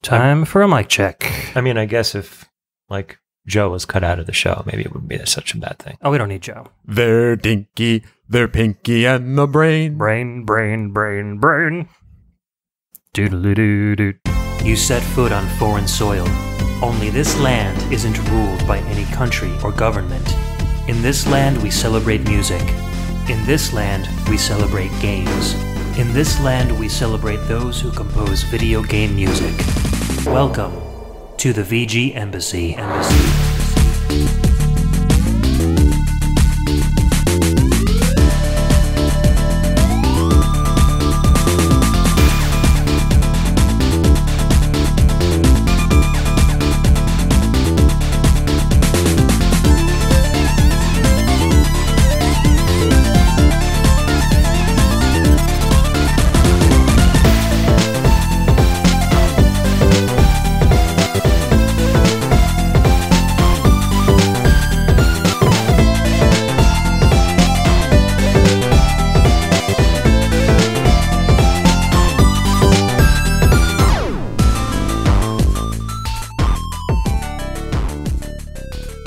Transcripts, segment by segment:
Time for a mic check. I mean, I guess if, like, Joe was cut out of the show, maybe it wouldn't be such a bad thing. Oh, we don't need Joe. They're dinky, they're pinky, and the brain. Brain. Doodle-doo-doo-doo. You set foot on foreign soil. Only this land isn't ruled by any country or government. In this land, we celebrate music. In this land, we celebrate games. In this land, we celebrate those who compose video game music. Welcome to the VGMbassy.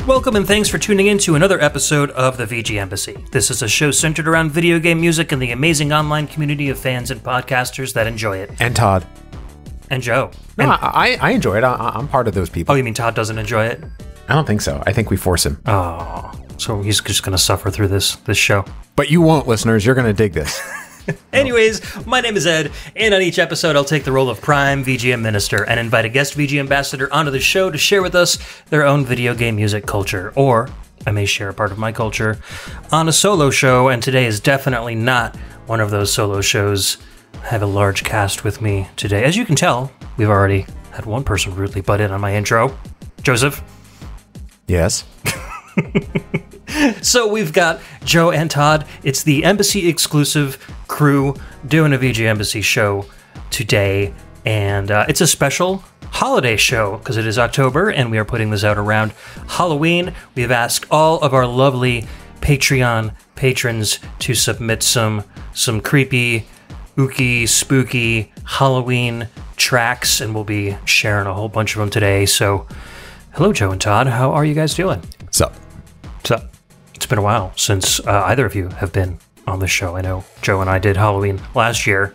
Welcome and thanks for tuning in to another episode of the VGMbassy. This is a show centered around video game music and the amazing online community of fans and podcasters that enjoy it. And Todd. And Joe. No, I enjoy it. I'm part of those people. Oh, you mean Todd doesn't enjoy it? I don't think so. I think we force him. Oh, so he's just going to suffer through this show. But you won't, listeners. You're going to dig this. Anyways, my name is Ed, and on each episode I'll take the role of Prime VGM Minister and invite a guest VG Ambassador onto the show to share with us their own video game music culture, or I may share a part of my culture on a solo show, and today is definitely not one of those solo shows. I have a large cast with me today. As you can tell, we've already had one person rudely butt in on my intro. Joseph? Yes? So we've got Joe and Todd. It's the Embassy exclusive crew doing a VGMbassy show today, and it's a special holiday show because it is October and we are putting this out around Halloween. We have asked all of our lovely Patreon patrons to submit some creepy, ooky, spooky Halloween tracks, and we'll be sharing a whole bunch of them today. So hello, Joe and Todd. How are you guys doing? Sup? It's been a while since either of you have been on the show. I know Joe and I did Halloween last year,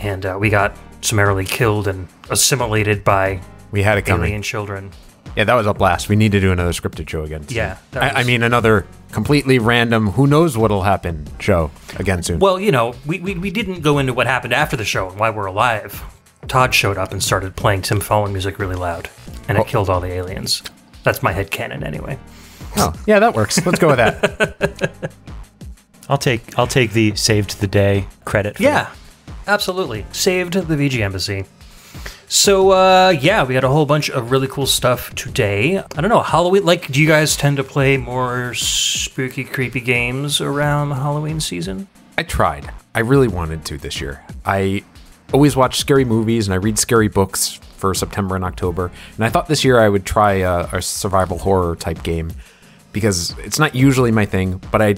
and we got summarily killed and assimilated by alien children. Yeah, that was a blast. We need to do another scripted show again soon. Yeah. I mean, another completely random, who knows what'll happen show again soon. Well, you know, we didn't go into what happened after the show and why we're alive. Todd showed up and started playing Tim Follin music really loud, and it killed all the aliens. That's my headcanon anyway. Oh, yeah, that works. Let's go with that. I'll take the saved the day credit for that. Absolutely. Saved the VGMbassy. So, yeah, we got a whole bunch of really cool stuff today. I don't know, Halloween, like, do you guys tend to play more spooky, creepy games around the Halloween season? I tried. I really wanted to this year. I always watch scary movies and I read scary books for September and October. And I thought this year I would try a survival horror type game because it's not usually my thing, but I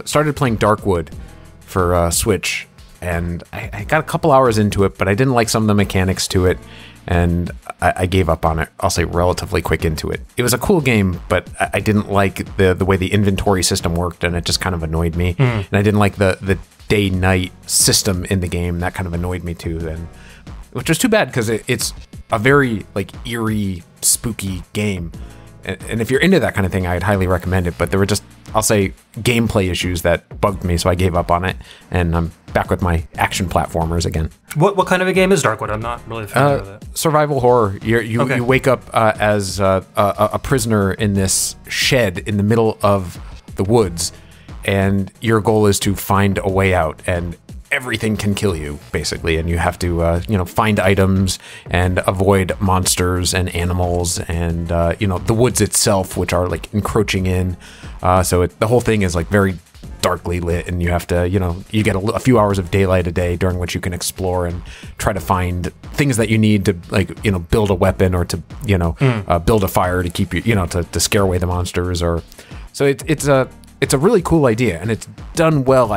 started playing Darkwood for Switch, and I got a couple hours into it, but I didn't like some of the mechanics to it, and I gave up on it, I'll say relatively quick into it. It was a cool game, but I didn't like the way the inventory system worked, and it just kind of annoyed me. And I didn't like the day-night system in the game. That kind of annoyed me too, and which was too bad because it's a very like eerie, spooky game. And if you're into that kind of thing, I'd highly recommend it. But there were just, I'll say, gameplay issues that bugged me, so I gave up on it. And I'm back with my action platformers again. What kind of a game is Darkwood? I'm not really familiar with it. Survival horror. You wake up as a prisoner in this shed in the middle of the woods, and your goal is to find a way out. And everything can kill you, basically, and you have to find items and avoid monsters and animals and the woods itself, which are like encroaching in. So the whole thing is like very darkly lit, and you have to you get a few hours of daylight a day during which you can explore and try to find things that you need to build a weapon or to build a fire to keep you to scare away the monsters. Or so it's a really cool idea, and it's done well.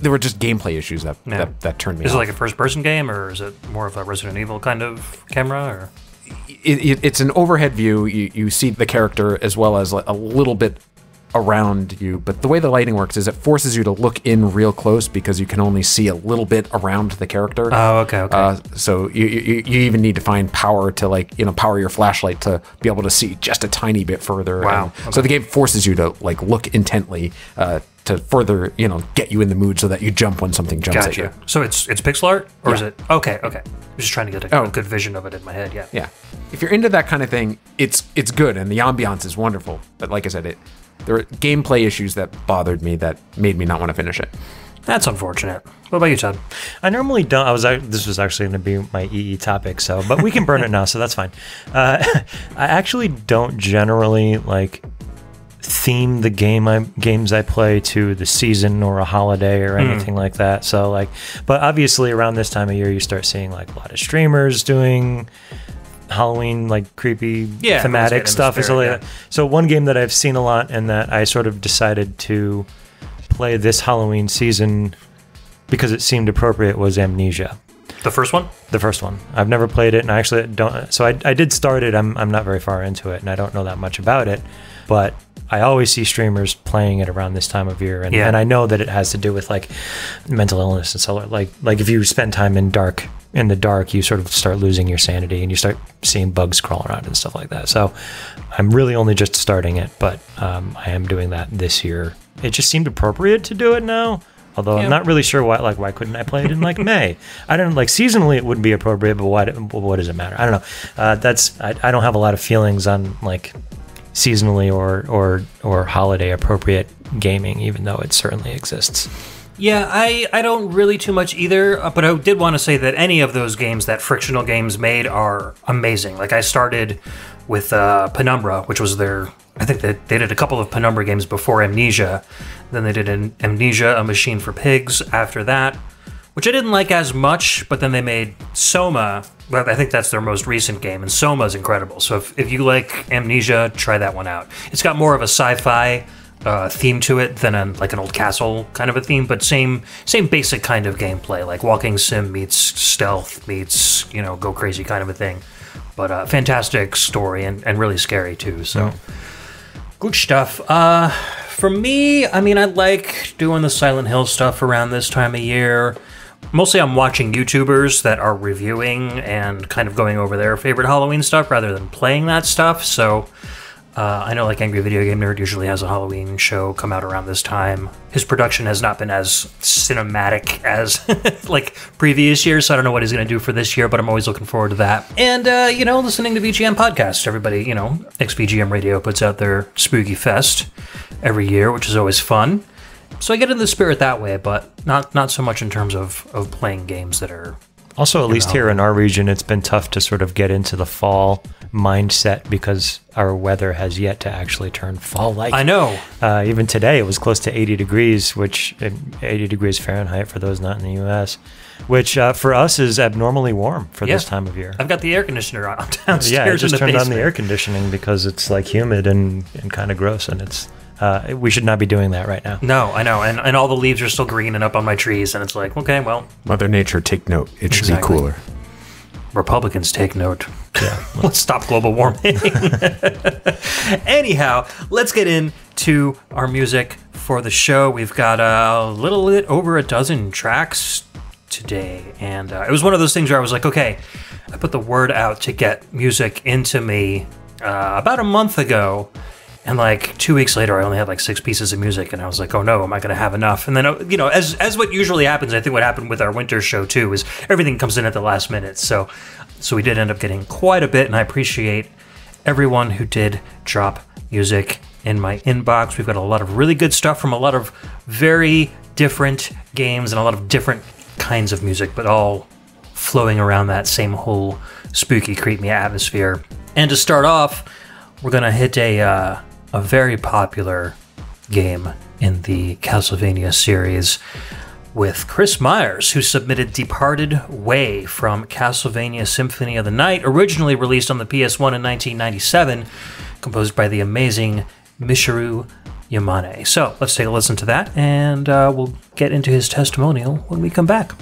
there were just gameplay issues that turned me off. Is it like a first-person game, or is it more of a Resident Evil kind of camera? Or it's an overhead view. You see the character as well as a little bit around you, but the way the lighting works is it forces you to look in real close because you can only see a little bit around the character. Oh, okay. So you even need to find power to power your flashlight to be able to see just a tiny bit further. Wow. Okay. So the game forces you to look intently to further get you in the mood so that you jump when something jumps at you. So it's pixel art, or is it? Okay. I'm just trying to get a good vision of it in my head. Yeah. Yeah. If you're into that kind of thing, it's good and the ambiance is wonderful. But like I said, there were gameplay issues that bothered me that made me not want to finish it. That's unfortunate. What about you, Todd? I normally don't. This was actually going to be my EE topic, but we can burn it now, so that's fine. I actually don't generally theme the games I play to the season or a holiday or anything like that. So but obviously around this time of year, you start seeing a lot of streamers doing Halloween creepy thematic stuff and stuff like that. So one game that I've seen a lot and that I sort of decided to play this Halloween season because it seemed appropriate was Amnesia. The first one? The first one. I've never played it, and I actually don't. So I did start it. I'm not very far into it, and I don't know that much about it, but I always see streamers playing it around this time of year, and I know that it has to do with mental illness and so like if you spend time in the dark, you sort of start losing your sanity and you start seeing bugs crawl around and stuff like that. So I'm really only just starting it, but I am doing that this year. It just seemed appropriate to do it now. Although I'm not really sure why couldn't I play it in May? I don't seasonally it wouldn't be appropriate, but what does it matter? I don't know. I don't have a lot of feelings on seasonally or holiday appropriate gaming, even though it certainly exists. Yeah, I don't really too much either, but I did want to say that any of those games that Frictional Games made are amazing. I started with Penumbra, which was I think they did a couple of Penumbra games before Amnesia. Then they did Amnesia, A Machine for Pigs after that, which I didn't like as much, but then they made Soma. Well, I think that's their most recent game, and Soma's incredible. So if you like Amnesia, try that one out. It's got more of a sci-fi theme to it than an old castle kind of a theme, but same basic kind of gameplay, like walking sim meets stealth meets go crazy kind of a thing. But fantastic story and really scary too. So good stuff. For me, I like doing the Silent Hill stuff around this time of year. Mostly I'm watching YouTubers that are reviewing and kind of going over their favorite Halloween stuff rather than playing that stuff. So I know Angry Video Game Nerd usually has a Halloween show come out around this time. His production has not been as cinematic as previous years, so I don't know what he's going to do for this year, but I'm always looking forward to that. And, listening to VGM podcasts. Everybody, ex-VGM Radio puts out their Spooky Fest every year, which is always fun. So I get in the spirit that way, but not so much in terms of playing games that are... Also, at least here in our region, it's been tough to sort of get into the fall mindset because our weather has yet to actually turn fall-like. I know. Even today, it was close to 80 degrees, 80 degrees Fahrenheit for those not in the U.S., which for us is abnormally warm for this time of year. I've got the air conditioner on downstairs. Yeah, I just turned basement on the air conditioning because it's humid and kind of gross, and it's... we should not be doing that right now. No, I know. And all the leaves are still green and up on my trees, and it's okay, well... Mother Nature, take note. It should be cooler. Republicans, take note. Yeah. Let's stop global warming. Anyhow, let's get into our music for the show. We've got a little bit over a dozen tracks today, and it was one of those things where I was okay, I put the word out to get music into me about a month ago, and 2 weeks later, I only had 6 pieces of music, and I was oh no, am I going to have enough? And then, as what usually happens, I think what happened with our winter show too is everything comes in at the last minute. So we did end up getting quite a bit, and I appreciate everyone who did drop music in my inbox. We've got a lot of really good stuff from a lot of very different games and a lot of different kinds of music, but all flowing around that same whole spooky, creepy atmosphere. And to start off, we're going to hit a very popular game in the Castlevania series with Chris Meyers, who submitted Departed Way from Castlevania Symphony of the Night, originally released on the PS1 in 1997, composed by the amazing Michiru Yamane. So let's take a listen to that, and we'll get into his testimonial when we come back.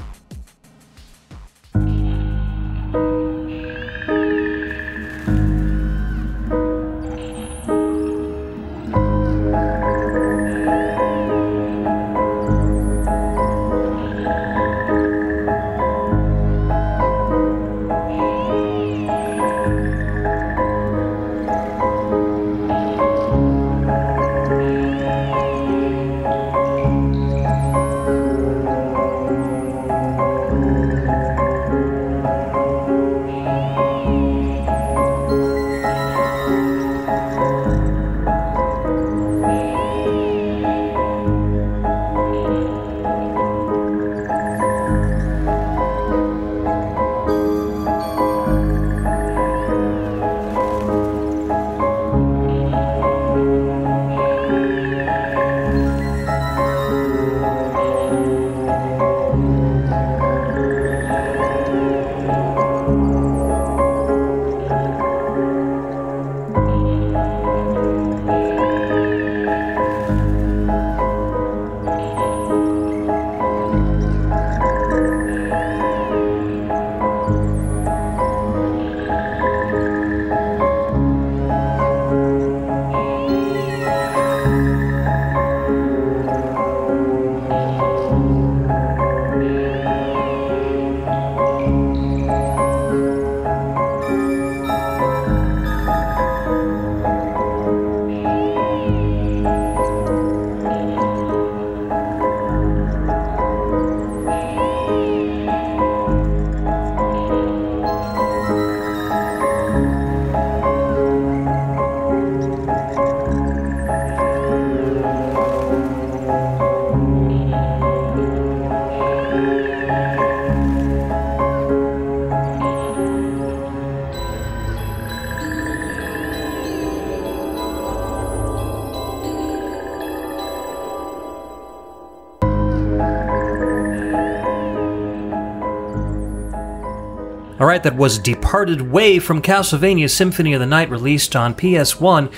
All right, that was Departed Way from Castlevania Symphony of the Night, released on PS1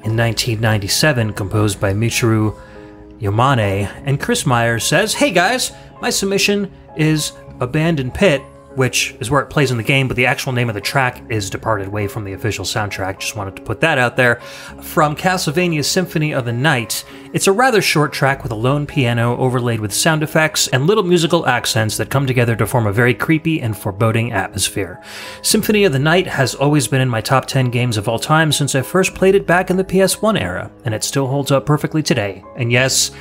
in 1997, composed by Michiru Yamane. And Chris Meyers says, "Hey guys, my submission is Abandoned Pit," which is where it plays in the game, but the actual name of the track is Departed Way from the official soundtrack. Just wanted to put that out there. From Castlevania Symphony of the Night. It's a rather short track with a lone piano overlaid with sound effects and little musical accents that come together to form a very creepy and foreboding atmosphere. Symphony of the Night has always been in my top 10 games of all time since I first played it back in the PS1 era, and it still holds up perfectly today. And yes,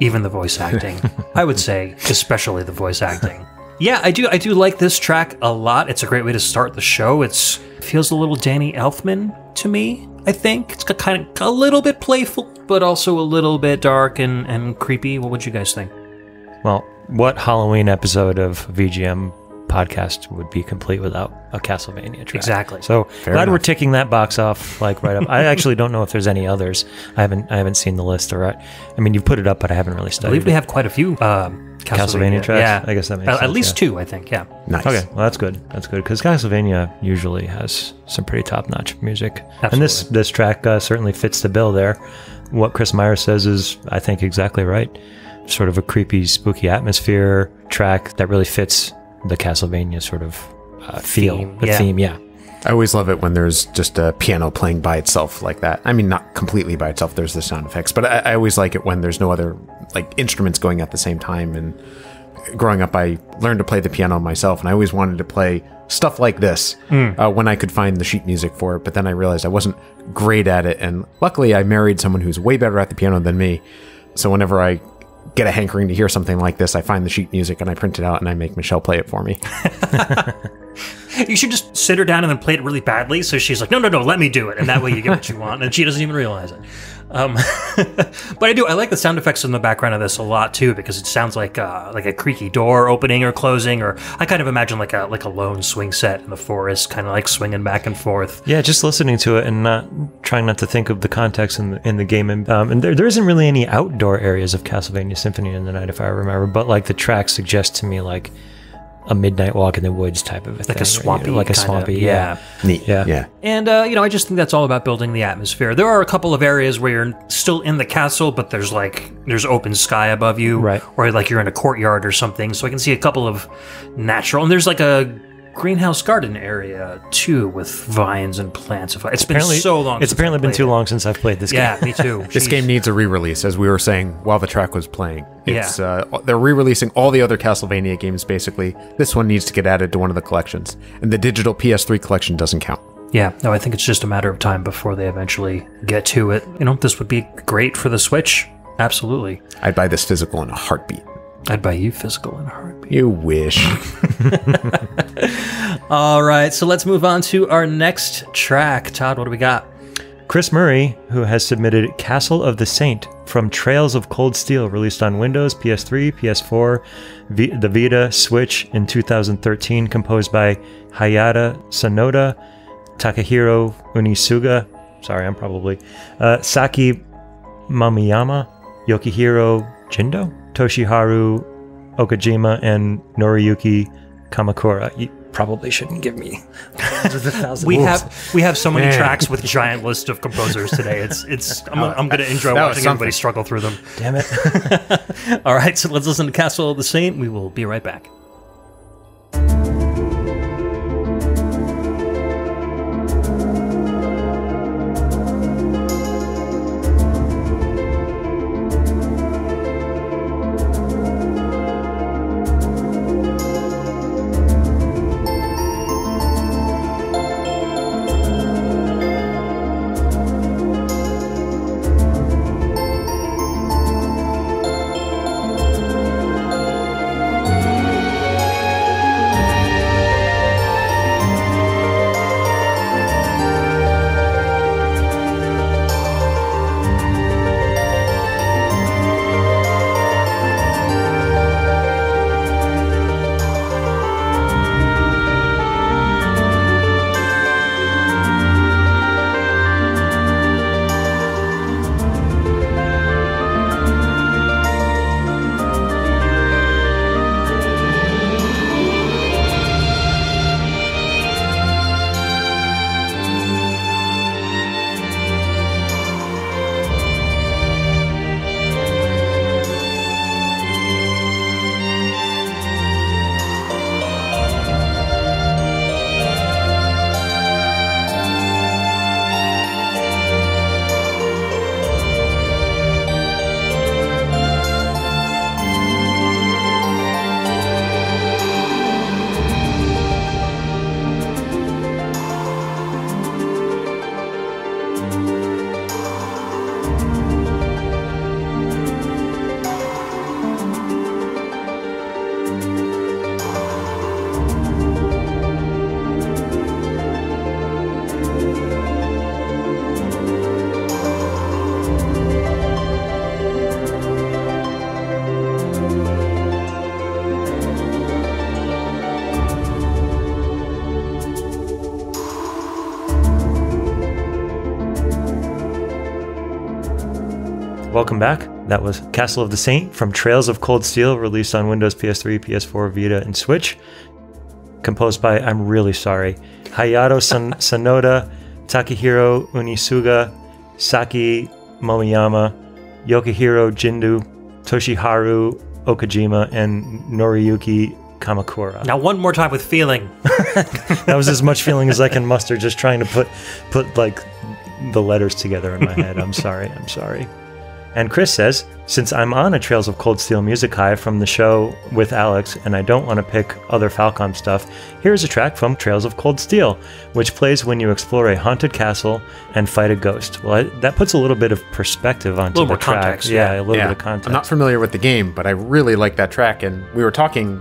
even the voice acting. I would say, especially the voice acting. Yeah, I do like this track a lot. It's a great way to start the show. It feels a little Danny Elfman to me, I think. It's kind of a little bit playful, but also a little bit dark and creepy. What would you guys think? Well, what Halloween episode of VGM podcast would be complete without a Castlevania track? Exactly. So glad we're ticking that box off like right up. I actually don't know if there's any others. I haven't seen the list. I mean, you've put it up, but I haven't really studied. I believe we have quite a few Castlevania tracks. Yeah, I guess that makes sense. At least two, I think. Yeah. Nice. Okay, well that's good. That's good because Castlevania usually has some pretty top-notch music, Absolutely. and this track certainly fits the bill there. What Chris Meyers says is, I think, exactly right. Sort of a creepy, spooky atmosphere track that really fits the Castlevania sort of feel, theme. Yeah. I always love it when there's just a piano playing by itself like that. I mean, not completely by itself, there's the sound effects, but I always like it when there's no other like instruments going at the same time. And growing up, I learned to play the piano myself, and I always wanted to play stuff like this when I could find the sheet music for it. But then I realized I wasn't great at it, and luckily I married someone who's way better at the piano than me. So whenever I get a hankering to hear something like this, I find the sheet music and I print it out and I make Michelle play it for me. You should just sit her down and then play it really badly, so she's like, no, let me do it, and that way you get what you want, and she doesn't even realize it. But I like the sound effects in the background of this a lot too, because it sounds like a creaky door opening or closing, or I kind of imagine like a lone swing set in the forest, kind of like swinging back and forth. Yeah, just listening to it and trying not to think of the context in the game, and there isn't really any outdoor areas of Castlevania Symphony in the Night, if I remember, but like the track suggests to me like a midnight walk in the woods type of a thing. Like a swampy, like a swampy, yeah. Neat. Yeah. And, I just think that's all about building the atmosphere. There are a couple of areas where you're still in the castle, but there's open sky above you. Right. Or like you're in a courtyard or something. So I can see a couple of natural, and there's like a greenhouse garden area too with vines and plants. It's been so long. It's apparently been too long since I've played this game. Yeah, me too. This game needs a re-release, as we were saying while the track was playing. It's Yeah. They're re-releasing all the other Castlevania games, basically. This one needs to get added to one of the collections. And the digital PS3 collection doesn't count. Yeah, no, I think it's just a matter of time before they eventually get to it. This would be great for the Switch. Absolutely. I'd buy this physical in a heartbeat. I'd buy you physical in a heartbeat. You wish. All right, so let's move on to our next track. Todd, what do we got? Chris Murray, who has submitted Castle of the Saint from Trails of Cold Steel, released on Windows, PS3, PS4, the Vita, Switch in 2013, composed by Hayato Sonoda, Takahiro Unisuga, Saki Momiyama, Yukihiro Jindo, Toshiharu Okajima, and Noriyuki Kamikura. You probably shouldn't give me we have so many tracks with giant list of composers today. I'm going to enjoy watching everybody struggle through them. Damn it. All right, so let's listen to Castle of the Saint. We will be right back. Welcome back. That was Castle of the Saint from Trails of Cold Steel, released on Windows, PS3, PS4, Vita, and Switch. Composed by, I'm really sorry, Hayato Sonoda, Takahiro Unisuga, Saki Momiyama, Yukihiro Jindo, Toshiharu Okajima, and Noriyuki Kamikura. Now one more time with feeling. That was as much feeling as I can muster just trying to put like the letters together in my head. I'm sorry. And Chris says, since I'm on a Trails of Cold Steel music high from the show with Alex, and I don't want to pick other Falcom stuff, here's a track from Trails of Cold Steel, which plays when you explore a haunted castle and fight a ghost. Well, that puts a little bit of perspective onto the track. Context, yeah, a little bit of context. I'm not familiar with the game, but I really like that track, and we were talking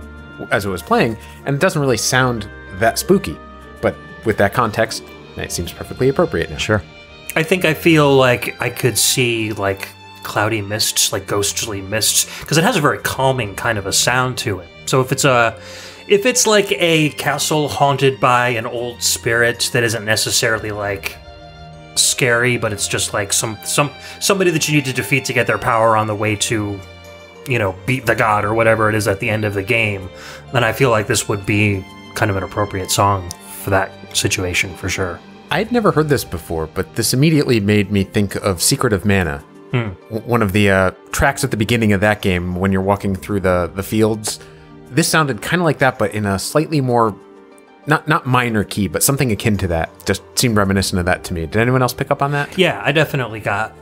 as it was playing, and it doesn't really sound that spooky, but with that context, it seems perfectly appropriate now. Sure. I think I feel like I could see like cloudy mists, like ghostly mists, because it has a very calming kind of a sound to it. So if it's like a castle haunted by an old spirit that isn't necessarily like scary, but it's just like somebody that you need to defeat to get their power on the way to beat the god or whatever it is at the end of the game, then I feel like this would be kind of an appropriate song for that situation for sure. I'd never heard this before, but this immediately made me think of Secret of Mana. One of the tracks at the beginning of that game when you're walking through the fields. This sounded kind of like that, but in a slightly more, not minor key, but something akin to that. Just seemed reminiscent of that to me. Did anyone else pick up on that? Yeah, I definitely got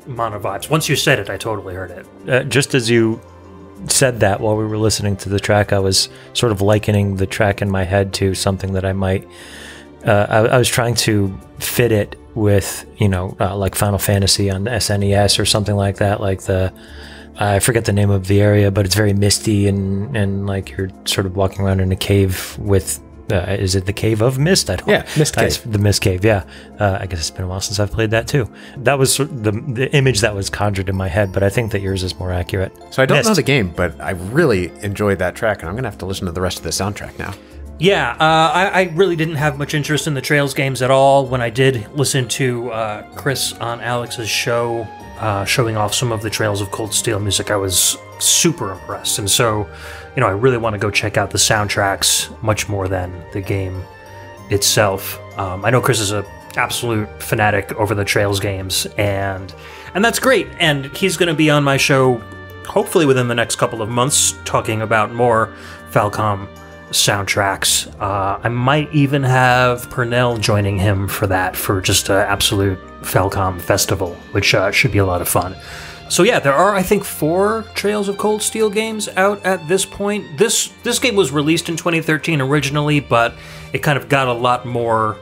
Mana vibes. Once you said it, I totally heard it. Just as you said that while we were listening to the track, I was sort of likening the track in my head to something that I might... I was trying to fit it with, like Final Fantasy on the SNES or something like that. Like I forget the name of the area, but it's very misty and like you're sort of walking around in a cave with, is it the Cave of Mist? Mist Cave. The Mist Cave, yeah. I guess it's been a while since I've played that too. That was the image that was conjured in my head, but I think that yours is more accurate. So I don't know the game, but I really enjoyed that track, and I'm going to have to listen to the rest of the soundtrack now. Yeah, I really didn't have much interest in the Trails games at all. When I did listen to Chris on Alex's show, showing off some of the Trails of Cold Steel music, I was super impressed. And so, I really want to go check out the soundtracks much more than the game itself. I know Chris is an absolute fanatic over the Trails games, and that's great. And he's going to be on my show, hopefully within the next couple of months, talking about more Falcom soundtracks. I might even have Purnell joining him for that, for just an absolute Falcom festival, which should be a lot of fun. So yeah, there are, I think, 4 Trails of Cold Steel games out at this point. This game was released in 2013 originally, but it kind of got a lot more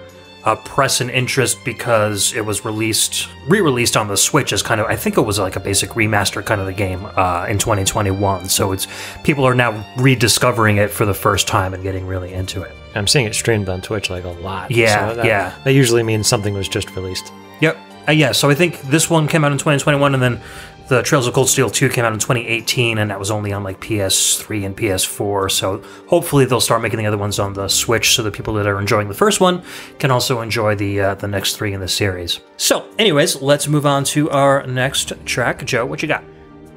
press and interest because it was re-released on the Switch as kind of, I think it was like a basic remaster kind of the game in 2021. So people are now rediscovering it for the first time and getting really into it. I'm seeing it streamed on Twitch like a lot. Yeah, so yeah. That usually means something was just released. Yep. Yeah, so I think this one came out in 2021, and then the Trails of Cold Steel 2 came out in 2018, and that was only on like PS3 and PS4, so hopefully they'll start making the other ones on the Switch so the people that are enjoying the first one can also enjoy the next 3 in the series. So, anyways, let's move on to our next track. Joe, what you got?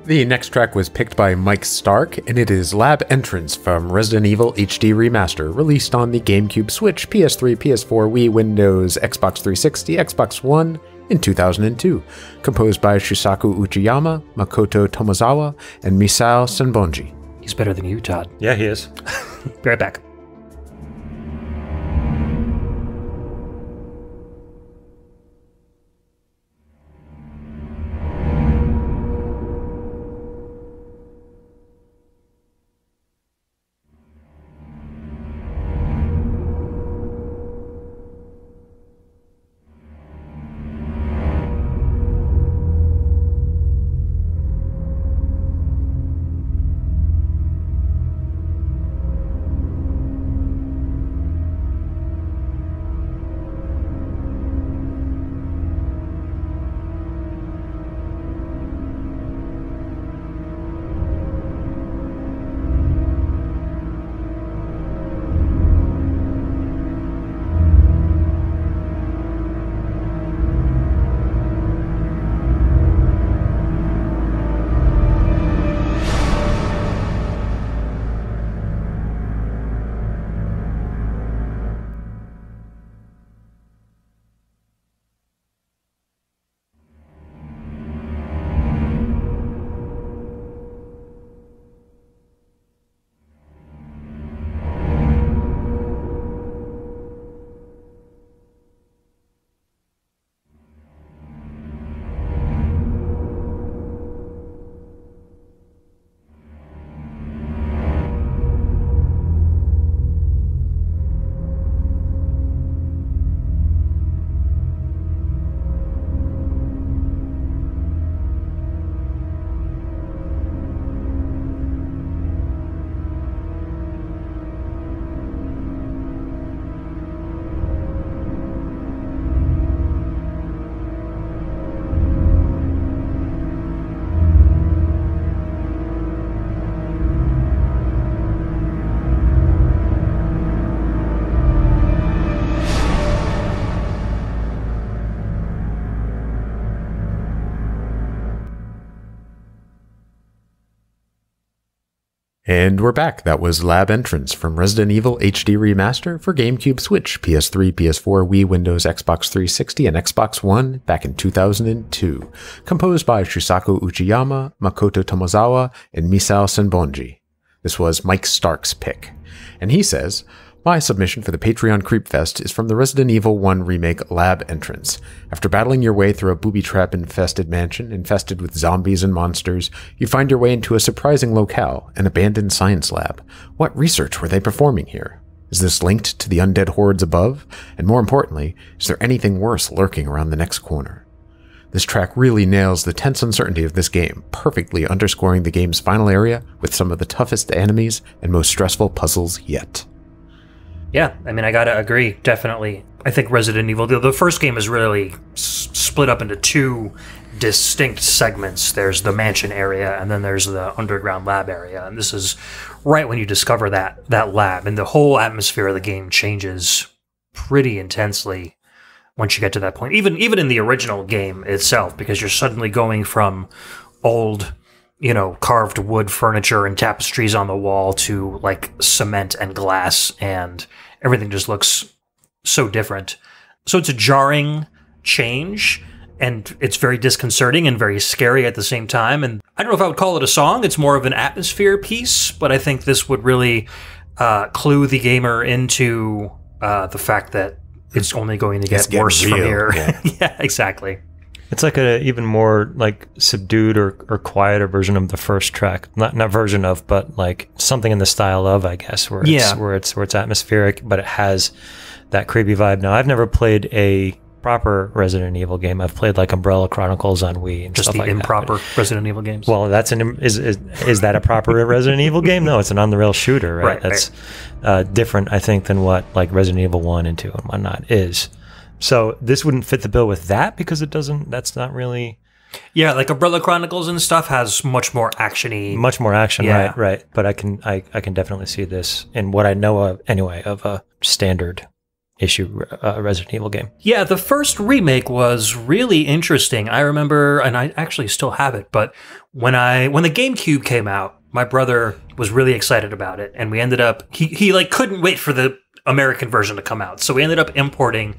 The next track was picked by Mike Stark, and it is Lab Entrance from Resident Evil HD Remaster, released on the GameCube, Switch, PS3, PS4, Wii, Windows, Xbox 360, Xbox One, in 2002, composed by Shusaku Uchiyama, Makoto Tomozawa, and Misao Senbongi. He's better than you, Todd. Yeah, he is. Be right back. And we're back. That was Lab Entrance from Resident Evil HD Remaster for GameCube, Switch, PS3, PS4, Wii, Windows, Xbox 360, and Xbox One back in 2002. Composed by Shusaku Uchiyama, Makoto Tomozawa, and Misao Senbongi. This was Mike Stark's pick. And he says, my submission for the Patreon Creepfest is from the Resident Evil 1 Remake Lab Entrance. After battling your way through a booby trap-infested mansion infested with zombies and monsters, you find your way into a surprising locale, an abandoned science lab. What research were they performing here? Is this linked to the undead hordes above? And more importantly, is there anything worse lurking around the next corner? This track really nails the tense uncertainty of this game, perfectly underscoring the game's final area with some of the toughest enemies and most stressful puzzles yet. Yeah, I mean, I gotta agree, definitely. I think Resident Evil, the first game is really split up into two distinct segments. There's the mansion area, and then there's the underground lab area. And this is right when you discover that lab, and the whole atmosphere of the game changes pretty intensely once you get to that point. Even in the original game itself, because you're suddenly going from old, carved wood furniture and tapestries on the wall to like cement and glass, and everything just looks so different. So it's a jarring change, and it's very disconcerting and very scary at the same time. And I don't know if I would call it a song. It's more of an atmosphere piece, but I think this would really clue the gamer into the fact that it's only going to get worse from here. Yeah. Yeah, exactly. It's like a even more like subdued or quieter version of the first track. Not version of, but like something in the style of, I guess, where it's atmospheric, but it has that creepy vibe. Now, I've never played a proper Resident Evil game. I've played like Umbrella Chronicles on Wii and just stuff the like improper that. Resident Evil games. Well, that's is that a proper Resident Evil game? No, it's an on the rail shooter, right? That's different, I think, than what like Resident Evil 1 and 2 and whatnot is. So this wouldn't fit the bill with that because that's not really... Yeah, like Umbrella Chronicles and stuff has much more action-y. Much more action, yeah. Right. But I can definitely see this in what I know of, anyway, of a standard issue Resident Evil game. Yeah, the first remake was really interesting. I remember, and I actually still have it, but when the GameCube came out, my brother was really excited about it, and we ended up... He like couldn't wait for the American version to come out, so we ended up importing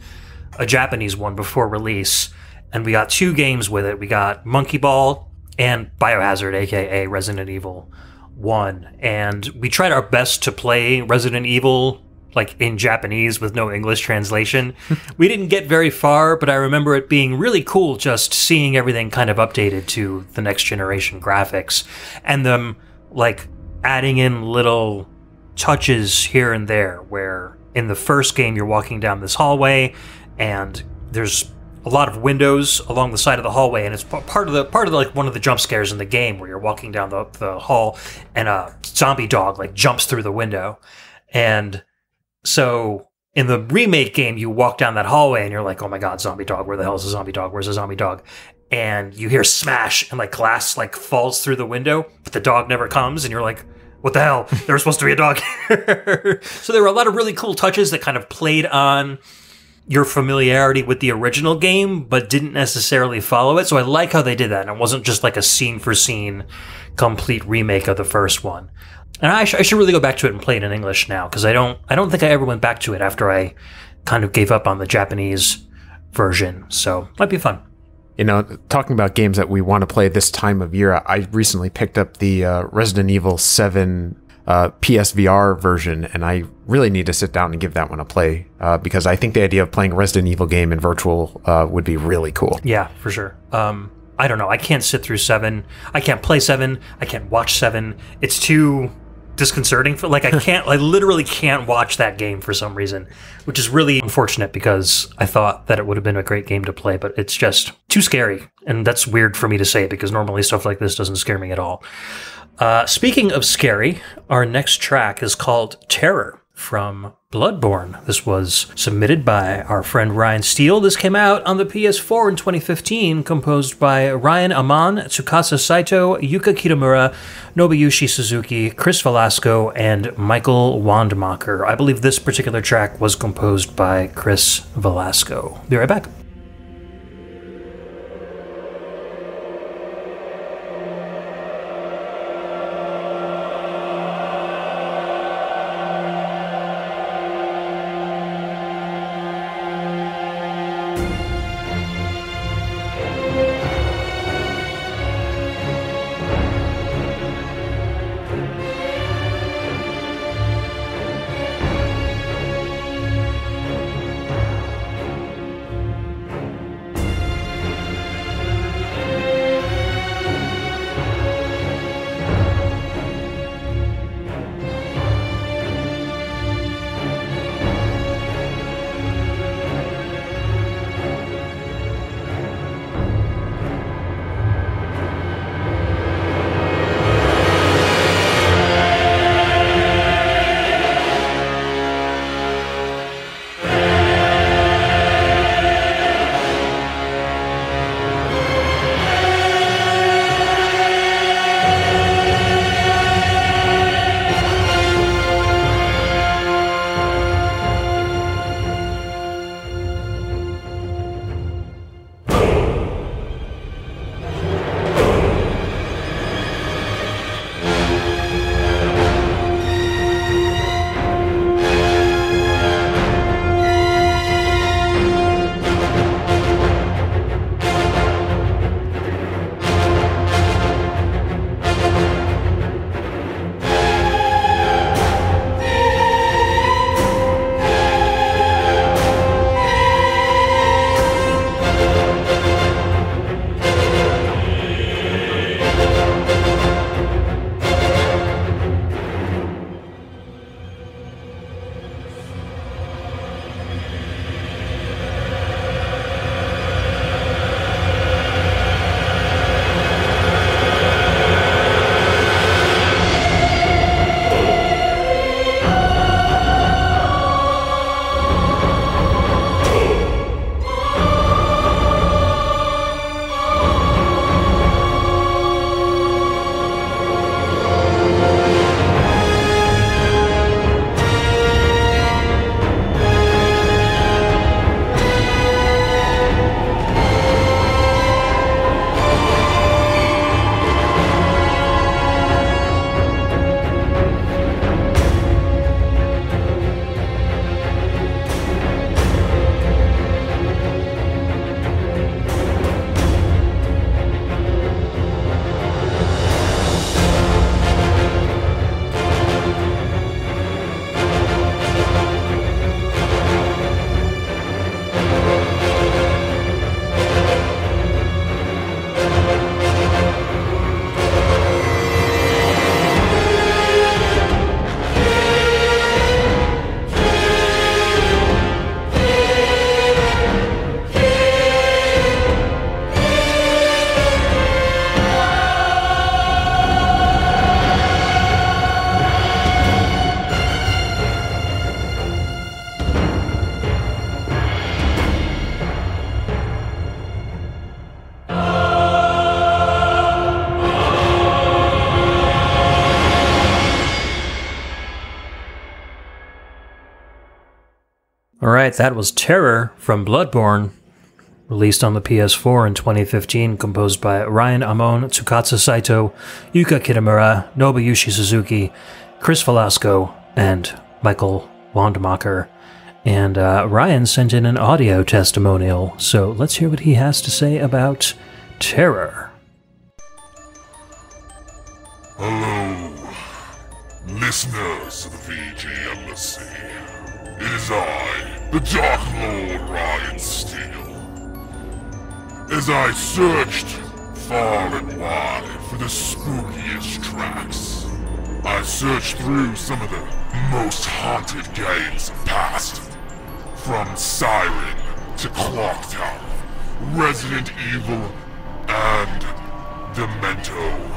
a Japanese one before release, and we got two games with it. We got Monkey Ball and Biohazard, aka Resident Evil 1, and we tried our best to play Resident Evil like in Japanese with no English translation. We didn't get very far, but I remember it being really cool just seeing everything kind of updated to the next generation graphics, and them like adding in little touches here and there, where in the first game you're walking down this hallway and there's a lot of windows along the side of the hallway, and it's part of like one of the jump scares in the game where you're walking down the hall and a zombie dog like jumps through the window. And so in the remake game, you walk down that hallway and you're like, oh my god, zombie dog, where the hell is the zombie dog? Where's the zombie dog? And you hear smash and like glass like falls through the window, but the dog never comes, and you're like, what the hell? There was supposed to be a dog here. So there were a lot of really cool touches that kind of played on your familiarity with the original game, but didn't necessarily follow it. So I like how they did that, and it wasn't just like a scene-for-scene complete remake of the first one. And I should really go back to it and play it in English now, because I don't think I ever went back to it after I kind of gave up on the Japanese version. So might be fun. Talking about games that we want to play this time of year, I recently picked up the Resident Evil 7 PSVR version, and I really need to sit down and give that one a play, because I think the idea of playing a Resident Evil game in virtual would be really cool. Yeah, for sure. I don't know. I can't sit through 7. I can't play 7. I can't watch 7. It's too disconcerting. I literally can't watch that game for some reason, which is really unfortunate because I thought that it would have been a great game to play, but it's just too scary. And that's weird for me to say because normally stuff like this doesn't scare me at all. Speaking of scary, our next track is called Terror from Bloodborne. This was submitted by our friend Ryan Steele. This came out on the PS4 in 2015, composed by Ryan Amon, Tsukasa Saito, Yuka Kitamura, Nobuyushi Suzuki, Chris Velasco, and Michael Wandmacher. I believe this particular track was composed by Chris Velasco. Be right back. right, that was Terror from Bloodborne, released on the PS4 in 2015, composed by Ryan Amon, Tsukasa Saito, Yuka Kitamura, Nobuyushi Suzuki, Chris Velasco, and Michael Wandemacher. And Ryan sent in an audio testimonial, so let's hear what he has to say about Terror. Hello, listeners of the VGMbassy. It is I, the Dark Lord Ryan Steele. As I searched far and wide for the spookiest tracks, I searched through some of the most haunted games of past. From Siren to Clock Tower, Resident Evil, and Demento.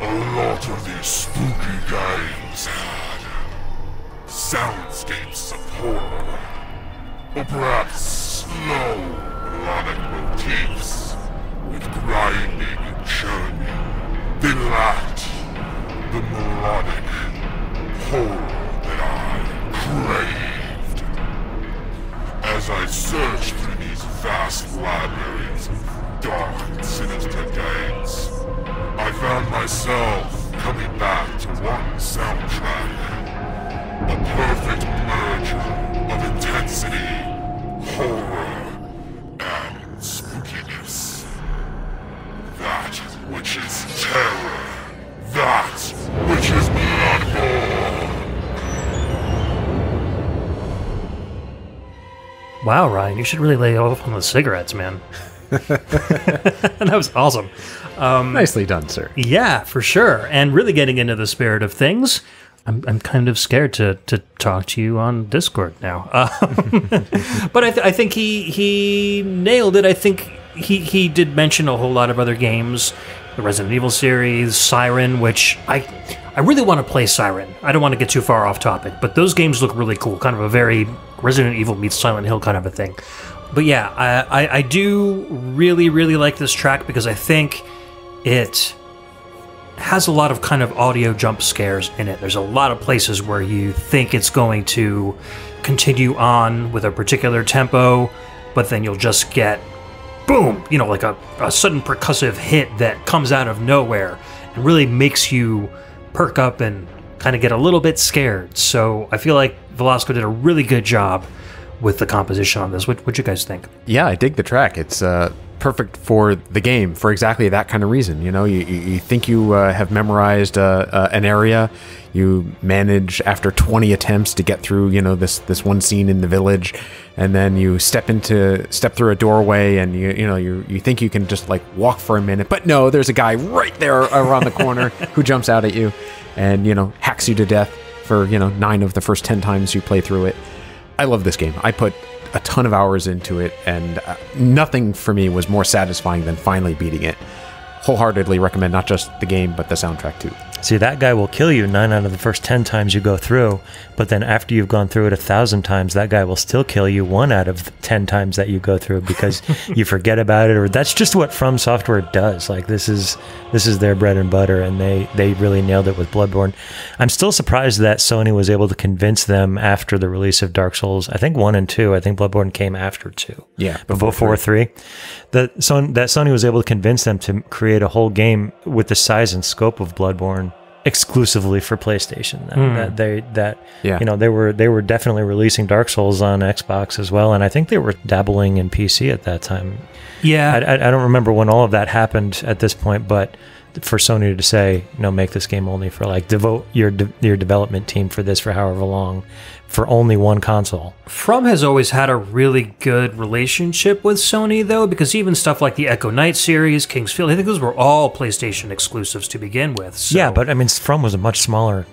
A lot of these spooky games had soundscapes of horror, or perhaps slow melodic motifs with grinding and churning. They lacked the melodic horror that I craved. As I searched through these vast libraries of dark and sinister games, I found myself coming back to one soundtrack. A perfect merger of intensity, horror, and spookiness. That which is terror. That which is Bloodborne. Wow, Ryan, you should really lay off on the cigarettes, man. That was awesome. Nicely done, sir. Yeah, for sure. And really getting into the spirit of things. I'm kind of scared to talk to you on Discord now. But I think he nailed it. I think he did mention a whole lot of other games. The Resident Evil series, Siren, which I really want to play Siren. I don't want to get too far off topic, but those games look really cool. Kind of a very Resident Evil meets Silent Hill kind of a thing. But yeah, I do really, really like this track because I think it has a lot of kind of audio jump scares in it. There's a lot of places where you think it's going to continue on with a particular tempo, but then you'll just get boom, like a sudden percussive hit that comes out of nowhere and really makes you perk up and kind of get a little bit scared. So I feel like Velasco did a really good job with the composition on this. What you guys think? Yeah, I dig the track. It's perfect for the game for exactly that kind of reason. You think you have memorized an area. You manage after 20 attempts to get through, this one scene in the village, and then you step through a doorway, and you think you can just like walk for a minute, but no, there's a guy right there around the corner who jumps out at you, and hacks you to death for 9 of the first 10 times you play through it. I love this game. I put a ton of hours into it, and nothing for me was more satisfying than finally beating it. Wholeheartedly recommend not just the game, but the soundtrack too. See, that guy will kill you 9 out of the first 10 times you go through, but then after you've gone through it 1,000 times, that guy will still kill you 1 out of the 10 times that you go through because you forget about it, or that's just what From Software does. Like, this is their bread and butter, and they really nailed it with Bloodborne. I'm still surprised that Sony was able to convince them after the release of Dark Souls, I think 1 and 2, I think Bloodborne came after 2. Yeah, before 3. That Sony was able to convince them to create a whole game with the size and scope of Bloodborne exclusively for PlayStation. They were definitely releasing Dark Souls on Xbox as well, and I think they were dabbling in PC at that time. Yeah, I don't remember when all of that happened at this point, but for Sony to say, make this game only for devote your development team for this for however long, for only one console. From has always had a really good relationship with Sony, though, because even stuff like the Echo Knight series, King's Field, I think those were all PlayStation exclusives to begin with. So. Yeah, but I mean, From was a much smaller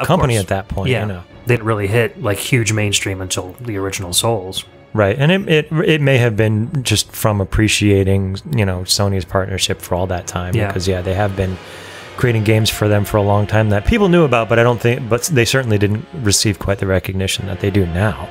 company at that point. Yeah, they didn't really hit huge mainstream until the original Souls. Right, and it may have been just from appreciating Sony's partnership for all that time, because they have been creating games for them for a long time that people knew about, but they certainly didn't receive quite the recognition that they do now.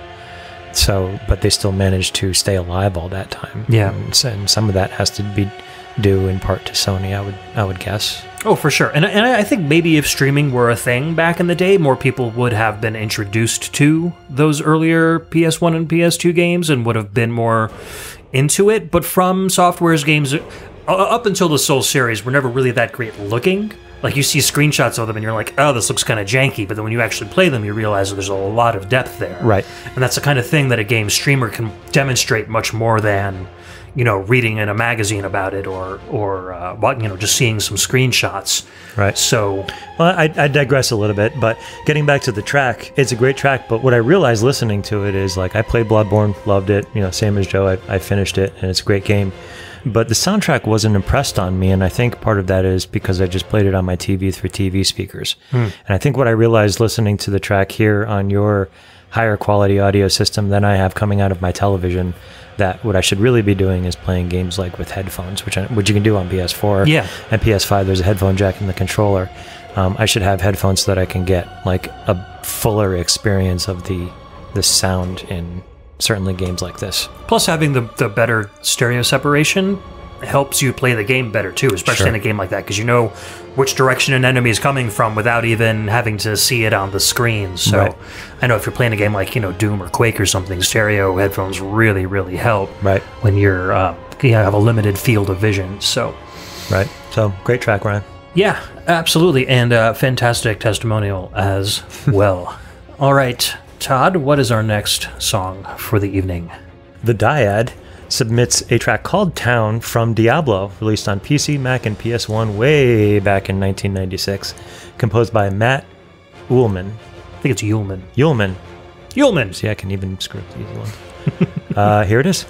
So, but they still managed to stay alive all that time. Yeah, and some of that has to be due in part to Sony, I would guess. Oh, for sure. And I think maybe if streaming were a thing back in the day, more people would have been introduced to those earlier PS1 and PS2 games and would have been more into it. But From Software's games, up until the Soul series, were never really that great looking. Like, you see screenshots of them and you're like, oh, this looks kind of janky. But then when you actually play them, you realize that there's a lot of depth there. Right. And that's the kind of thing that a game streamer can demonstrate much more than, you know, reading in a magazine about it or you know, just seeing some screenshots. Right. So, well, I digress a little bit, but getting back to the track, it's a great track. But what I realized listening to it is, like, I played Bloodborne, loved it. You know, same as Joe, I finished it, and it's a great game. But the soundtrack wasn't impressed on me, and I think part of that is because I just played it on my TV through TV speakers. And I think what I realized listening to the track here on your higher quality audio system than I have coming out of my television, that what I should really be doing is playing games like with headphones, which you can do on PS4. Yeah. And PS5, there's a headphone jack in the controller. I should have headphones so that I can get like a fuller experience of the sound in certainly games like this. Plus, having the better stereo separation helps you play the game better too, especially in a game like that, because you know which direction an enemy is coming from without even having to see it on the screen. So Right. I know if you're playing a game like, you know, Doom or Quake or something, stereo headphones really, really help. Right. When you're you have a limited field of vision. So Right. So great track, Ryan. yeah, absolutely, and fantastic testimonial as well. All right, Todd, what is our next song for the evening? The Dyad submits a track called Town from Diablo, released on PC, Mac, and PS1 way back in 1996, composed by Matt Uelmen. I think it's Uelmen. Uelmen. See, I can even screw up the easy ones. Here it is.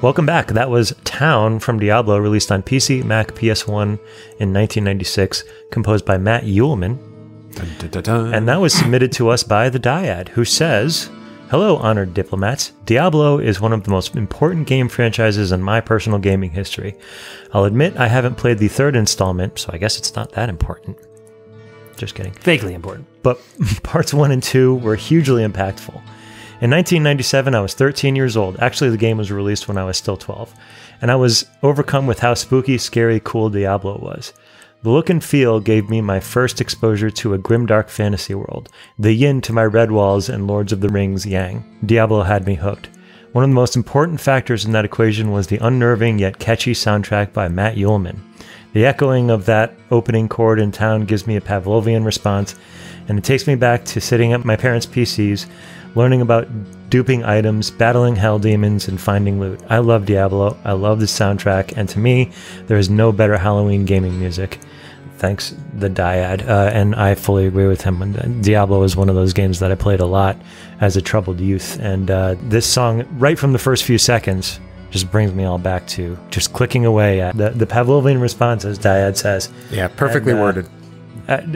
Welcome back. That was Town from Diablo, released on PC, Mac, PS1 in 1996, composed by Matt Uelman. Dun, dun, dun, dun. And that was submitted to us by the Dyad, who says, "Hello, honored diplomats. Diablo is one of the most important game franchises in my personal gaming history. I'll admit I haven't played the third installment, so I guess it's not that important." Just kidding. Vaguely important. But parts 1 and 2 were hugely impactful. In 1997, I was 13 years old. Actually, the game was released when I was still 12. And I was overcome with how spooky, scary, cool Diablo was. The look and feel gave me my first exposure to a grimdark fantasy world, the yin to my Redwalls and Lords of the Rings yang. Diablo had me hooked. One of the most important factors in that equation was the unnerving yet catchy soundtrack by Matt Uelman. The echoing of that opening chord in Town gives me a Pavlovian response, and it takes me back to sitting at my parents' PCs, learning about duping items, battling hell demons, and finding loot. I love Diablo, I love the soundtrack, and to me, there is no better Halloween gaming music. Thanks, the Dyad, and I fully agree with him. Diablo is one of those games that I played a lot as a troubled youth, and this song, right from the first few seconds, just brings me all back to just clicking away at the Pavlovian response, as Dyad says. Yeah, perfectly worded.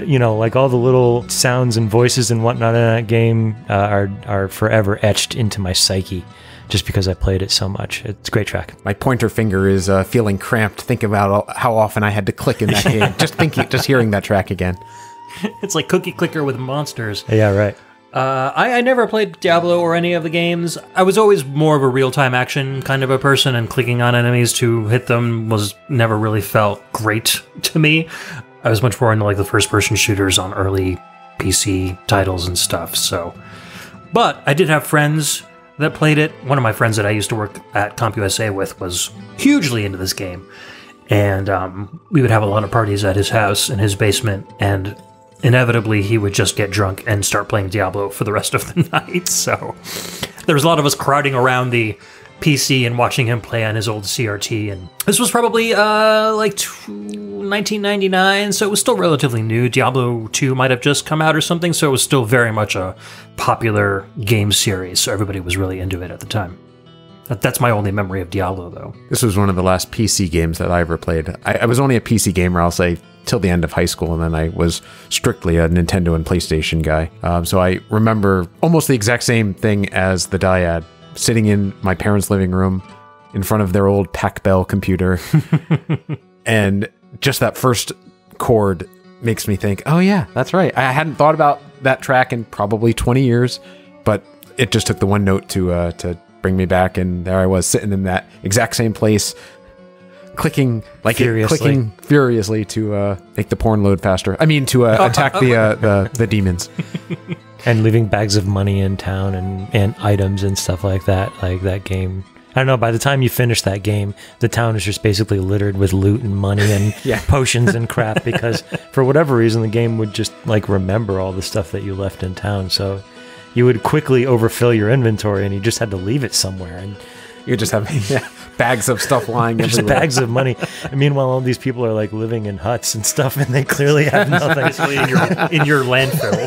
You know, like all the little sounds and voices and whatnot in that game are forever etched into my psyche just because I played it so much. It's a great track. My pointer finger is feeling cramped thinking about how often I had to click in that game. Just hearing that track again. It's like Cookie Clicker with monsters. Yeah, right. I never played Diablo or any of the games. I was always more of a real-time action kind of a person, and clicking on enemies to hit them was never really felt great to me. I was much more into like the first-person shooters on early PC titles and stuff. So, but I did have friends that played it. One of my friends that I used to work at CompUSA with was hugely into this game, and we would have a lot of parties at his house in his basement, and inevitably he would just get drunk and start playing Diablo for the rest of the night. So there was a lot of us crowding around the PC and watching him play on his old CRT, and this was probably like 1999, so it was still relatively new. Diablo 2 might have just come out or something, so it was still very much a popular game series, so everybody was really into it at the time. That's my only memory of Diablo, though. This was one of the last PC games that I ever played. I was only a PC gamer, I'll say, till the end of high school, and then I was strictly a Nintendo and PlayStation guy. So I remember almost the exact same thing as the Dyad, sitting in my parents' living room in front of their old Pac Bell computer. And just that first chord makes me think, oh yeah, that's right. I hadn't thought about that track in probably 20 years, but it just took the one note to bring me back, and there I was sitting in that exact same place, clicking furiously to make the porn load faster. I mean, to attack the demons. And leaving bags of money in town and items and stuff like that. Like that game, I don't know, by the time you finish that game, the town is just basically littered with loot and money and potions and crap, because for whatever reason the game would just like remember all the stuff that you left in town. So you would quickly overfill your inventory and you just had to leave it somewhere, and you just have bags of stuff lying just everywhere. Bags of money. And meanwhile, all these people are like living in huts and stuff, and they clearly have nothing. Basically in your landfill.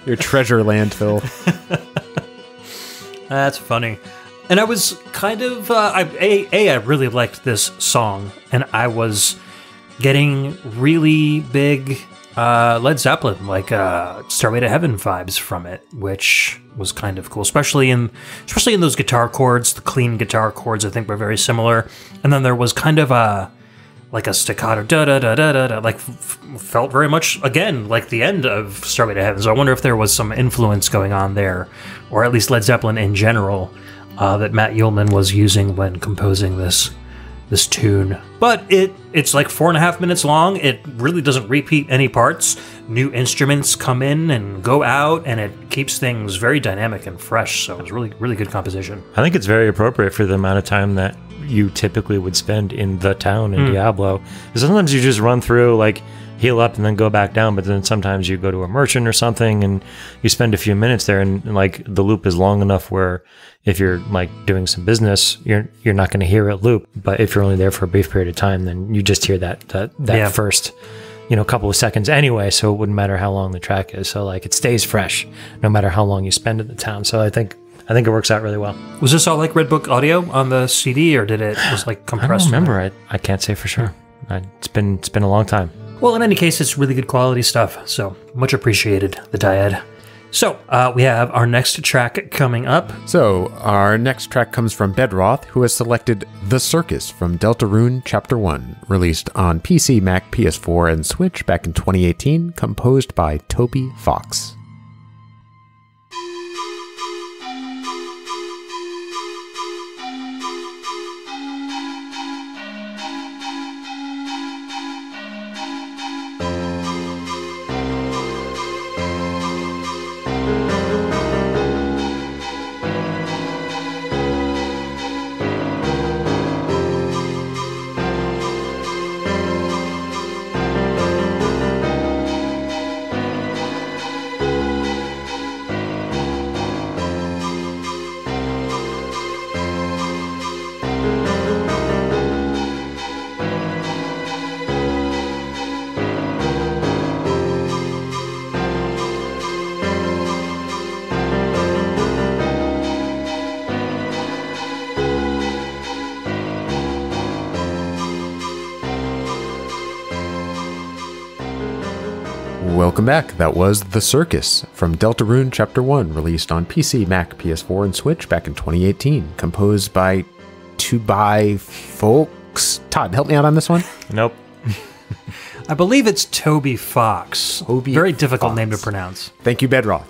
Your treasure landfill. That's funny. And I was kind of I really liked this song, and I was getting really big Led Zeppelin, like Stairway to Heaven vibes from it, which was kind of cool, especially in those guitar chords. The clean guitar chords, I think, were very similar. And then there was kind of a staccato da da da da da, like felt very much again like the end of Stairway to Heaven. So I wonder if there was some influence going on there, or at least Led Zeppelin in general, that Matt Uelman was using when composing this tune. But it's like 4.5 minutes long. It really doesn't repeat any parts. New instruments come in and go out, and it keeps things very dynamic and fresh. So it was really, really good composition. I think it's very appropriate for the amount of time that you typically would spend in the town in Diablo. Sometimes you just run through, like, heal up and then go back down, but then sometimes you go to a merchant or something and you spend a few minutes there, and like the loop is long enough where if you're like doing some business, you're not going to hear it loop. But if you're only there for a brief period of time, then you just hear that first, couple of seconds anyway. So it wouldn't matter how long the track is. So like it stays fresh no matter how long you spend in the town. So I think I think it works out really well. Was this all like Red Book audio on the CD, or did it was like compressed? I don't remember. I can't say for sure. It's been a long time. Well, in any case, it's really good quality stuff, so much appreciated, the dyad. So, we have our next track coming up. So, our next track comes from Bedroth, who has selected The Circus from Deltarune Chapter 1, released on PC, Mac, PS4, and Switch back in 2018, composed by Toby Fox. Welcome back. That was The Circus from Deltarune Chapter 1, released on PC, Mac, PS4, and Switch back in 2018, composed by Toby Fox. Todd, help me out on this one. Nope. I believe it's Toby Fox. Very difficult name to pronounce. Thank you, Bedroth.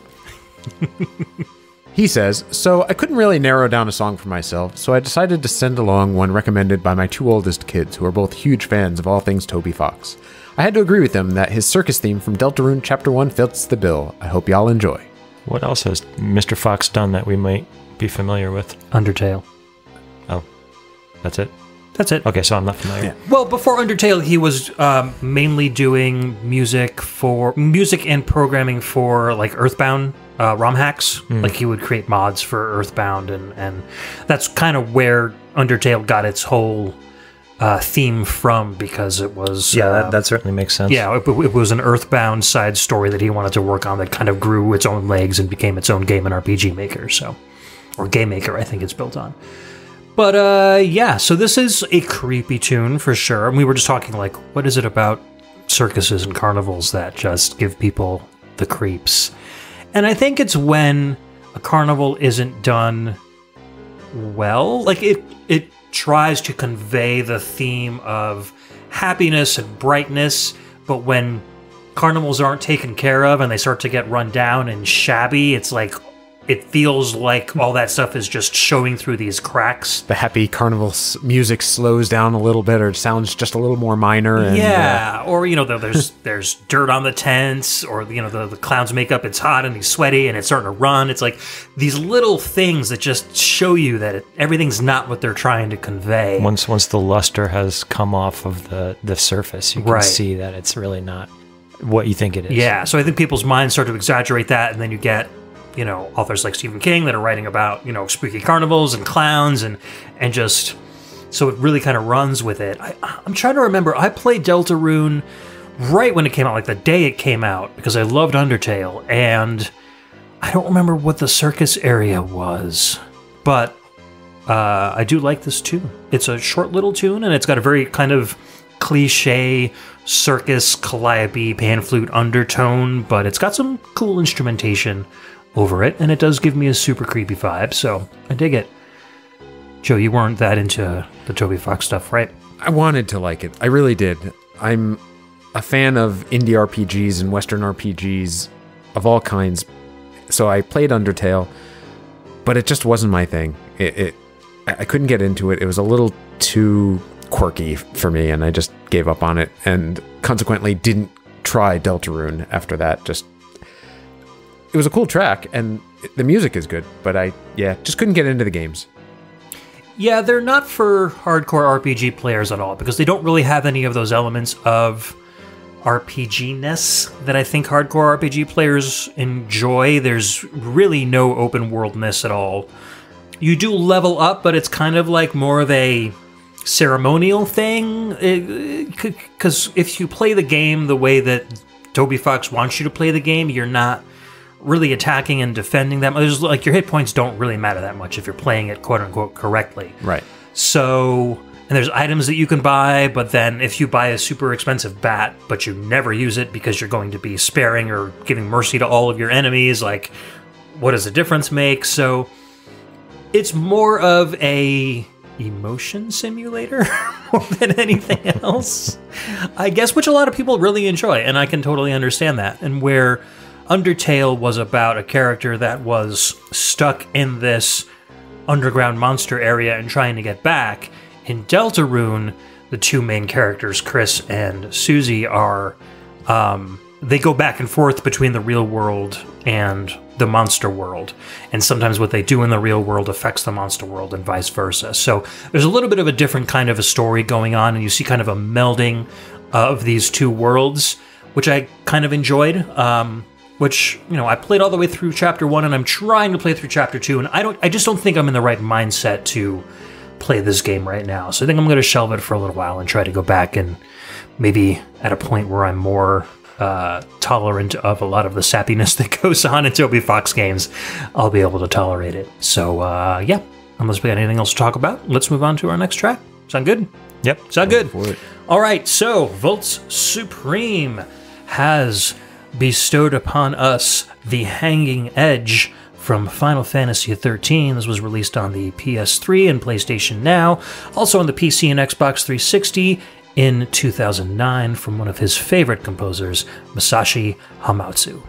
He says, so I couldn't really narrow down a song for myself, so I decided to send along one recommended by my two oldest kids, who are both huge fans of all things Toby Fox. I had to agree with them that his circus theme from Deltarune Chapter 1 fits the bill. I hope y'all enjoy. What else has Mr. Fox done that we might be familiar with? Undertale. Oh, that's it? That's it. Okay, so I'm not familiar. Yeah. Well, before Undertale, he was mainly doing music and programming for like Earthbound ROM hacks. Like he would create mods for Earthbound, and that's kind of where Undertale got its whole theme from, because it was that certainly makes sense. Yeah, it was an Earthbound side story that he wanted to work on that kind of grew its own legs and became its own game and RPG maker. Or Game Maker, I think it's built on. But yeah, so this is a creepy tune for sure. And we were just talking like, what is it about circuses and carnivals that just give people the creeps? And I think it's when a carnival isn't done well. Like it tries to convey the theme of happiness and brightness, but when carnivals aren't taken care of and they start to get run down and shabby, it's like it feels like all that stuff is just showing through these cracks. The happy carnival music slows down a little bit, or it sounds just a little more minor. And, yeah, or there's dirt on the tents, or the clown's makeup, it's hot and he's sweaty and it's starting to run. It's like these little things that just show you that everything's not what they're trying to convey. Once the luster has come off of the surface, you can see that it's really not what you think it is. Yeah, so I think people's minds start to exaggerate that, and then you get authors like Stephen King that are writing about, spooky carnivals and clowns and just, so it really kind of runs with it. I'm trying to remember, I played Deltarune right when it came out, like the day it came out, because I loved Undertale, and I don't remember what the circus area was, but I do like this tune. It's a short little tune, and it's got a very kind of cliche circus calliope pan flute undertone, but it's got some cool instrumentation over it, and it does give me a super creepy vibe, so I dig it. Joe, you weren't that into the Toby Fox stuff, right? I wanted to like it. I really did. I'm a fan of indie RPGs and Western RPGs of all kinds, so I played Undertale, but it just wasn't my thing. I couldn't get into it. It was a little too quirky for me, and I just gave up on it, and consequently didn't try Deltarune after that. It was a cool track, and the music is good, but I just couldn't get into the games. Yeah, they're not for hardcore RPG players at all, because they don't really have any of those elements of RPG-ness that I think hardcore RPG players enjoy. There's really no open worldness at all. You do level up, but it's kind of like more of a ceremonial thing, because if you play the game the way that Toby Fox wants you to play the game, you're not really attacking and defending them. There's, like, your hit points don't really matter that much if you're playing it quote-unquote correctly. Right. So, and there's items that you can buy, but then if you buy a super expensive bat, but you never use it because you're going to be sparing or giving mercy to all of your enemies, like, what does the difference make? So, it's more of a emotion simulator more than anything else, I guess, which a lot of people really enjoy, and I can totally understand that. And where Undertale was about a character that was stuck in this underground monster area and trying to get back, in Deltarune, the two main characters, Chris and Susie, are they go back and forth between the real world and the monster world, and sometimes what they do in the real world affects the monster world and vice versa. So there's a little bit of a different kind of a story going on, and you see kind of a melding of these two worlds, which I kind of enjoyed. Which, you know, I played all the way through chapter 1, and I'm trying to play through chapter 2, and I just don't think I'm in the right mindset to play this game right now. So I think I'm going to shelve it for a little while and try to go back, and maybe at a point where I'm more tolerant of a lot of the sappiness that goes on in Toby Fox games, I'll be able to tolerate it. So, yeah, unless we got anything else to talk about, let's move on to our next track. Sound good? Yep. Sound good? All right, so Volts Supreme has bestowed upon us the Hanging Edge from Final Fantasy XIII. This was released on the PS3 and PlayStation Now, also on the PC and Xbox 360 in 2009 from one of his favorite composers, Masashi Hamauzu.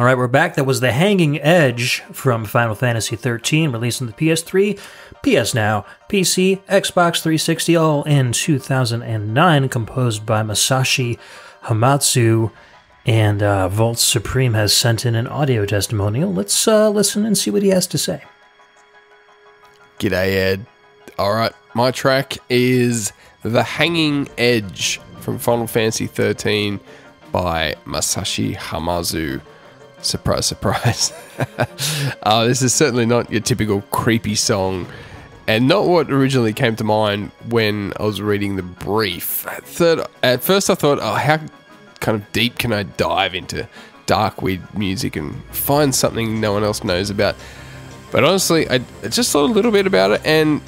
All right, we're back. That was The Hanging Edge from Final Fantasy XIII, released on the PS3, PS Now, PC, Xbox 360, all in 2009, composed by Masashi Hamauzu. And Volt Supreme has sent in an audio testimonial. Let's listen and see what he has to say. G'day, Ed. All right, my track is The Hanging Edge from Final Fantasy XIII by Masashi Hamauzu. Surprise, surprise. This is certainly not your typical creepy song, and not what originally came to mind when I was reading the brief. At first I thought, oh, how kind of deep can I dive into dark, weird music and find something no one else knows about? But honestly, I just thought a little bit about it, and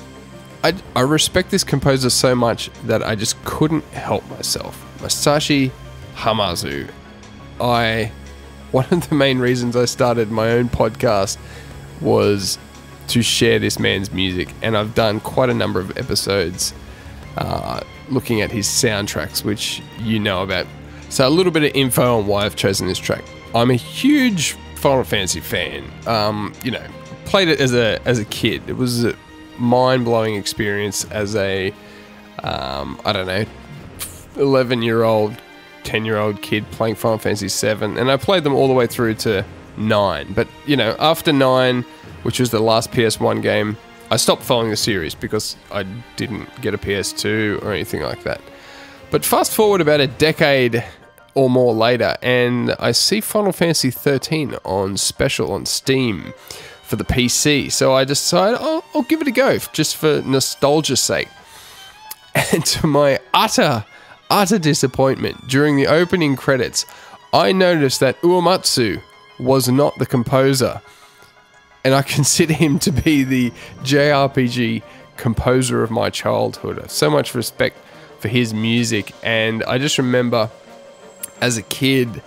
I respect this composer so much that I just couldn't help myself. Masashi Hamauzu. One of the main reasons I started my own podcast was to share this man's music, and I've done quite a number of episodes looking at his soundtracks, which you know about. So a little bit of info on why I've chosen this track. I'm a huge Final Fantasy fan. Played it as a kid. It was a mind-blowing experience as a 11-year-old 10-year-old kid playing Final Fantasy VII, and I played them all the way through to 9. But, after 9, which was the last PS1 game, I stopped following the series because I didn't get a PS2 or anything like that. But fast forward about a decade or more later, and I see Final Fantasy XIII on special on Steam for the PC. So I decided, I'll give it a go, just for nostalgia's sake. And to my utter disappointment, during the opening credits, I noticed that Uematsu was not the composer, and I consider him to be the JRPG composer of my childhood. I have so much respect for his music, and I just remember as a kid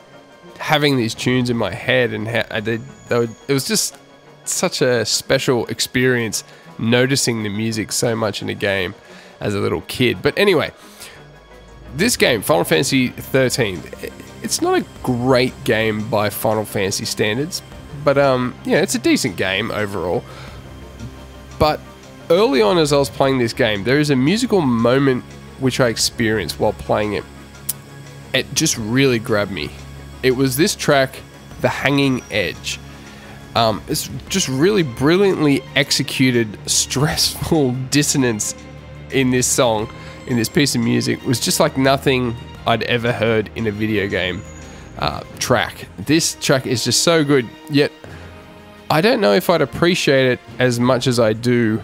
having these tunes in my head, and it was just such a special experience noticing the music so much in a game as a little kid. But anyway, this game, Final Fantasy XIII, it's not a great game by Final Fantasy standards, but it's a decent game overall. But early on as I was playing this game, there is a musical moment which I experienced while playing it. It just really grabbed me. It was this track, The Hanging Edge. It's just really brilliantly executed, stressful dissonance in this song, in this piece of music, was just like nothing I'd ever heard in a video game track. This track is just so good, yet I don't know if I'd appreciate it as much as I do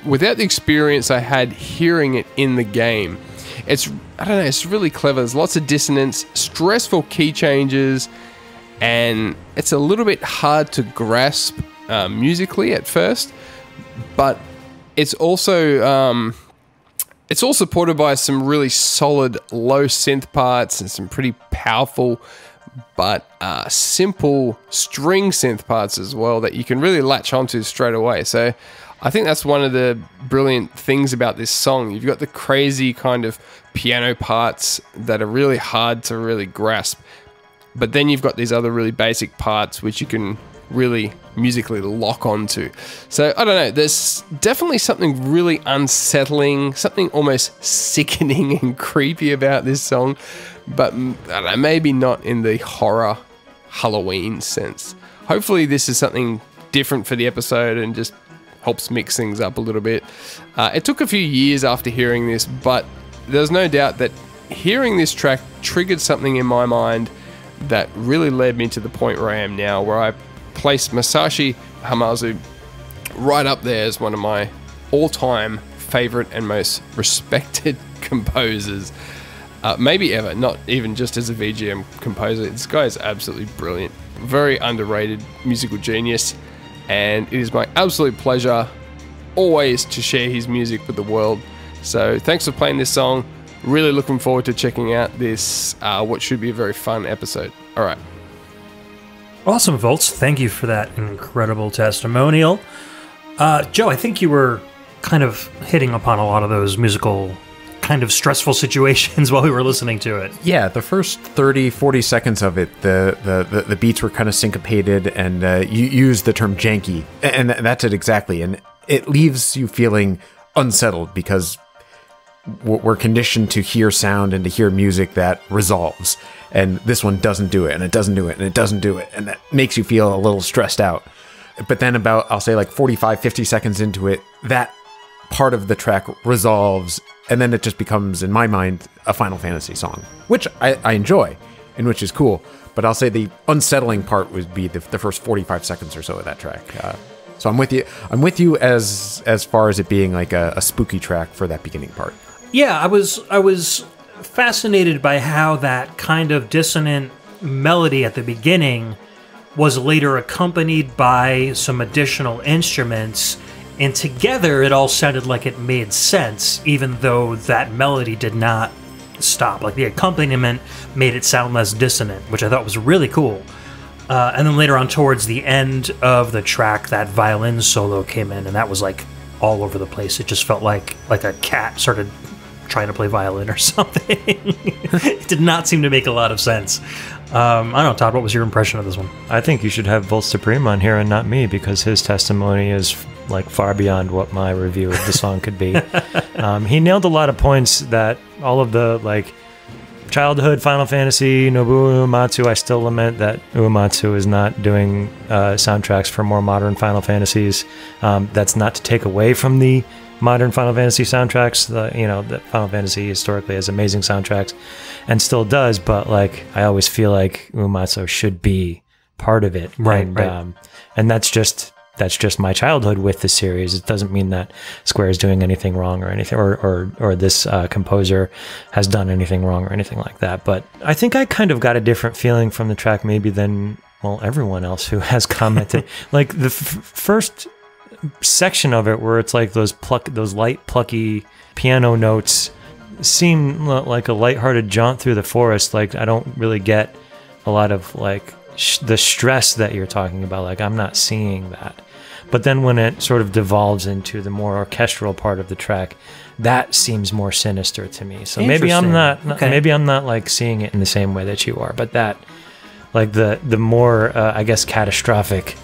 without the experience I had hearing it in the game. It's really clever. There's lots of dissonance, stressful key changes, and it's a little bit hard to grasp musically at first, but it's also it's all supported by some really solid low synth parts and some pretty powerful but simple string synth parts as well that you can really latch onto straight away. So I think that's one of the brilliant things about this song. You've got the crazy kind of piano parts that are really hard to really grasp, but then you've got these other really basic parts which you can really musically lock onto. So I don't know, there's definitely something really unsettling, something almost sickening and creepy about this song, but I don't know, maybe not in the horror Halloween sense. Hopefully this is something different for the episode and just helps mix things up a little bit. It took a few years after hearing this, but there's no doubt that hearing this track triggered something in my mind that really led me to the point where I am now, where I place Masashi Hamauzu right up there as one of my all-time favorite and most respected composers, maybe ever, not even just as a VGM composer. This guy is absolutely brilliant, very underrated musical genius, and it is my absolute pleasure always to share his music with the world. So thanks for playing this song. Really looking forward to checking out this, what should be a very fun episode. All right. Awesome, Volts. Thank you for that incredible testimonial. Joe, I think you were kind of hitting upon a lot of those musical kind of stressful situations while we were listening to it. Yeah, the first 30, 40 seconds of it, the beats were kind of syncopated, and you used the term janky, and that's it exactly. And it leaves you feeling unsettled because we're conditioned to hear sound and to hear music that resolves. And this one doesn't do it, and it doesn't do it, and it doesn't do it. And that makes you feel a little stressed out. But then about, I'll say like 45, 50 seconds into it, that part of the track resolves, and then it just becomes, in my mind, a Final Fantasy song, which I enjoy, and which is cool. But I'll say the unsettling part would be the first 45 seconds or so of that track. So I'm with you. I'm with you as far as it being like a spooky track for that beginning part. Yeah, I was fascinated by how that kind of dissonant melody at the beginning was later accompanied by some additional instruments, and together it all sounded like it made sense, even though that melody did not stop. Like, the accompaniment made it sound less dissonant, which I thought was really cool. And then later on, towards the end of the track, that violin solo came in, and that was like all over the place. It just felt like a cat started trying to play violin or something. It did not seem to make a lot of sense. I don't know, Todd, what was your impression of this one? I think you should have Volt Supreme on here and not me, because his testimony is like far beyond what my review of the song could be. He nailed a lot of points that all of the like childhood Final Fantasy, Nobuo Uematsu, I still lament that Uematsu is not doing soundtracks for more modern Final Fantasies. That's not to take away from the modern Final Fantasy soundtracks. That Final Fantasy historically has amazing soundtracks and still does, but like I always feel like Uematsu should be part of it. Right. And that's just my childhood with the series. It doesn't mean that Square is doing anything wrong or anything, or this composer has done anything wrong or anything like that. But I think I kind of got a different feeling from the track maybe than, well, everyone else who has commented. Like the first section of it where it's like those light plucky piano notes seem like a lighthearted jaunt through the forest. Like I don't really get a lot of like the stress that you're talking about. Like I'm not seeing that. But then when it sort of devolves into the more orchestral part of the track, that seems more sinister to me. So maybe I'm not like seeing it in the same way that you are, but that like the more I guess catastrophic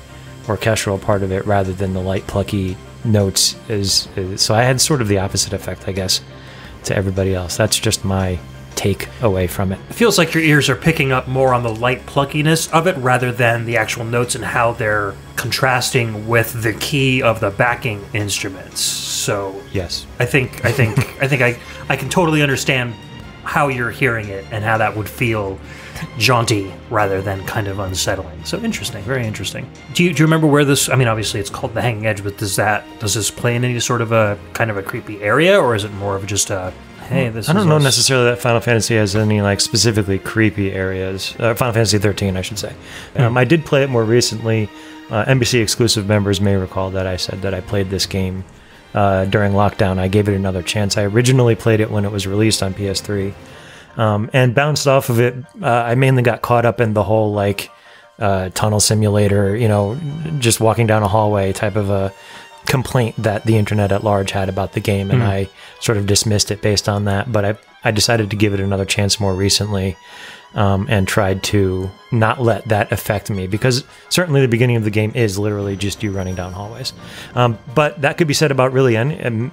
orchestral part of it rather than the light plucky notes is so I had sort of the opposite effect, I guess, to everybody else. That's just my take away from it. It feels like your ears are picking up more on the light pluckiness of it rather than the actual notes and how they're contrasting with the key of the backing instruments. So yes, I think I can totally understand how you're hearing it and how that would feel jaunty rather than kind of unsettling. So interesting, very interesting. Do you remember where this, I mean, obviously it's called The Hanging Edge, but does this play in any sort of a kind of a creepy area, or is it more of just a, hey, this I don't know necessarily that Final Fantasy has any like specifically creepy areas. Final Fantasy 13, I should say. I did play it more recently. NBC exclusive members may recall that I said that I played this game during lockdown. I gave it another chance. I originally played it when it was released on PS3. And bounced off of it. I mainly got caught up in the whole like tunnel simulator, just walking down a hallway type of a complaint that the internet at large had about the game, and I sort of dismissed it based on that. But I decided to give it another chance more recently, and tried to not let that affect me, because certainly the beginning of the game is literally just you running down hallways. But that could be said about really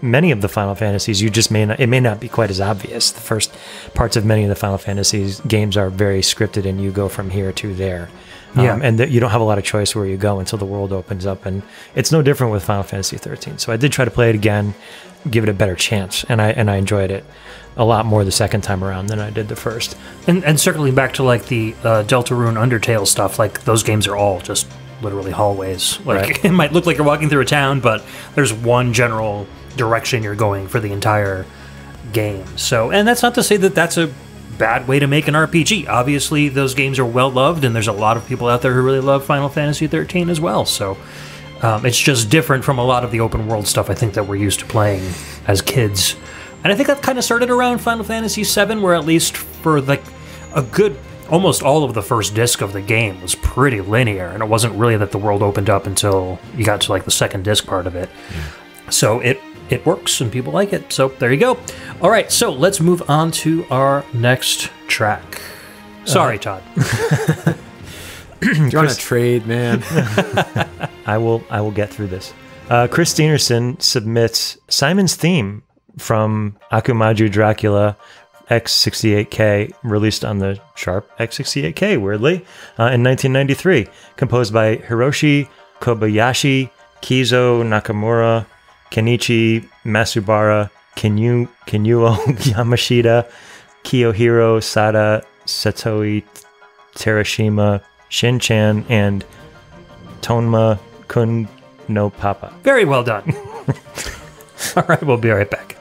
many of the Final Fantasies. It may not be quite as obvious. The first parts of many of the Final Fantasies games are very scripted, and you go from here to there. And you don't have a lot of choice where you go until the world opens up, and it's no different with Final Fantasy 13. So I did try to play it again, give it a better chance, and I enjoyed it a lot more the second time around than I did the first. And circling back to like the Deltarune Undertale stuff, like those games are all just literally hallways. Like right. It might look like you're walking through a town, but there's one general direction you're going for the entire game. So, and that's not to say that that's a bad way to make an RPG. Obviously, those games are well loved, and there's a lot of people out there who really love Final Fantasy 13 as well. So it's just different from a lot of the open world stuff I think that we're used to playing as kids. And I think that kind of started around Final Fantasy VII, where at least for like a good, almost all of the first disc of the game was pretty linear, and it wasn't really that the world opened up until you got to like the second disc part of it. So it works and people like it. So there you go. All right, so let's move on to our next track. Sorry, Todd. You're on a trade, man. I will get through this. Chris Steenerson submits Simon's theme from Akumaju Dracula X68K, released on the Sharp X68K, weirdly, in 1993, composed by Hiroshi Kobayashi, Kizo Nakamura, Kenichi Masubara, Kenyuo Yamashita, Kiyohiro Sada, Satoi Terashima, Shin-chan, and Tonma Kun no Papa. Very well done. All right, we'll be right back.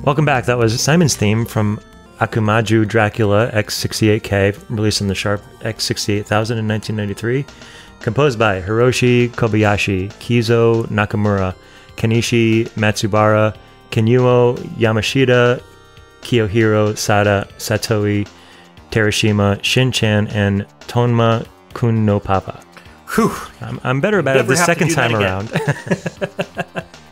Welcome back. That was Simon's theme from Akumaju Dracula X68K, released on the Sharp X68000 in 1993, composed by Hiroshi Kobayashi, Kizo Nakamura, Kenichi Matsubara, Kenyuo Yamashita, Kiyohiro Sada, Satoi Terashima, Shin-chan, and Tonma Kun no Papa. Whew. I'm better about it the second time around.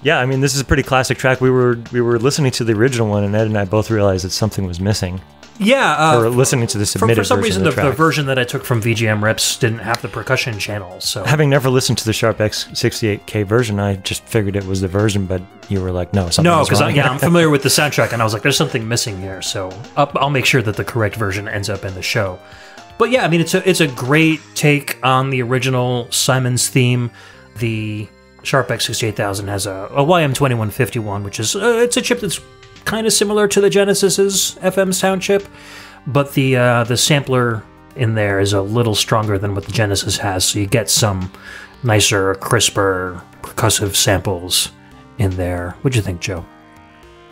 Yeah, I mean, this is a pretty classic track. We were listening to the original one, and Ed and I both realized that something was missing. Yeah. Or listening to the submitted for some version reason, of the version that I took from VGM Reps didn't have the percussion channel. So, having never listened to the Sharp X68K version, I just figured it was the version, but you were like, no, something no, because wrong. I'm familiar with the soundtrack, and I was like, there's something missing here. So I'll make sure that the correct version ends up in the show. But yeah, I mean, it's a great take on the original Simon's theme. The Sharp X68000 has a YM2151, which is it's a chip that's kind of similar to the Genesis's FM sound chip, but the sampler in there is a little stronger than what the Genesis has, so you get some nicer, crisper, percussive samples in there. What'd you think, Joe?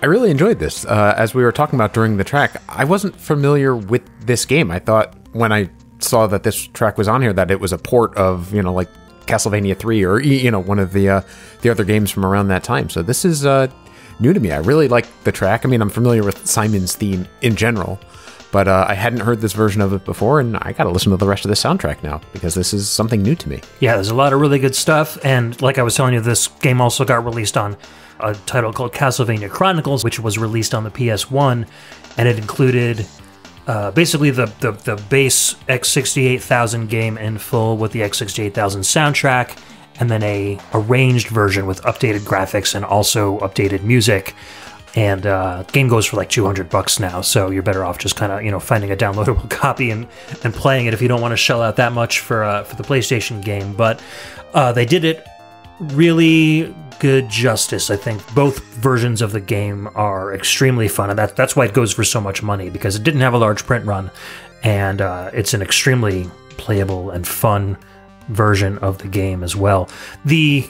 I really enjoyed this. As we were talking about during the track, I wasn't familiar with this game. I thought when I saw that this track was on here that it was a port of, like Castlevania 3 or, one of the other games from around that time. So this is new to me. I really like the track. I mean, I'm familiar with Simon's theme in general, but I hadn't heard this version of it before, and I got to listen to the rest of the soundtrack now because this is something new to me. Yeah, there's a lot of really good stuff, and like I was telling you, this game also got released on a title called Castlevania Chronicles, which was released on the PS1, and it included basically the base X68000 game in full with the X68000 soundtrack, and then a arranged version with updated graphics and also updated music. And the game goes for like $200 now, so you're better off just kind of finding a downloadable copy and playing it if you don't want to shell out that much for the PlayStation game. But they did it really good justice. I think both versions of the game are extremely fun, and that's why it goes for so much money, because it didn't have a large print run, and it's an extremely playable and fun version of the game as well. The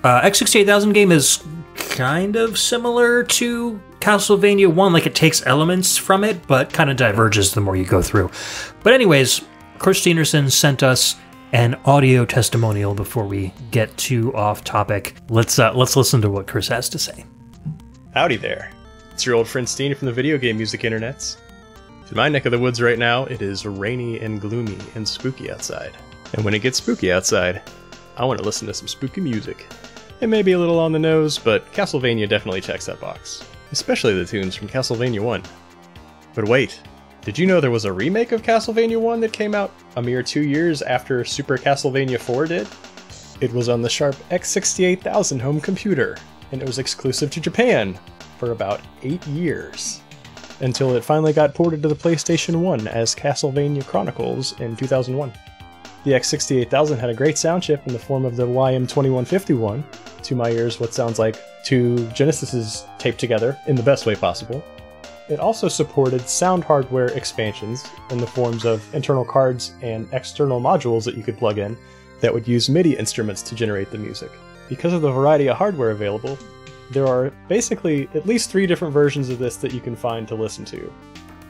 X68000 game is kind of similar to Castlevania 1, like it takes elements from it, but kind of diverges the more you go through. But anyways, Chris Steenerson sent us an audio testimonial before we get too off topic. Let's listen to what Chris has to say. Howdy there. It's your old friend Steen from the video game music internets. In my neck of the woods right now, it is rainy and gloomy and spooky outside. And when it gets spooky outside, I want to listen to some spooky music. It may be a little on the nose, but Castlevania definitely checks that box. Especially the tunes from Castlevania 1. But wait, did you know there was a remake of Castlevania 1 that came out a mere 2 years after Super Castlevania 4 did? It was on the Sharp X68000 home computer, and it was exclusive to Japan for about 8 years. Until it finally got ported to the PlayStation 1 as Castlevania Chronicles in 2001. The X68000 had a great sound chip in the form of the YM2151, to my ears what sounds like two Genesises taped together in the best way possible. It also supported sound hardware expansions in the forms of internal cards and external modules that you could plug in that would use MIDI instruments to generate the music. Because of the variety of hardware available, there are basically at least 3 different versions of this that you can find to listen to.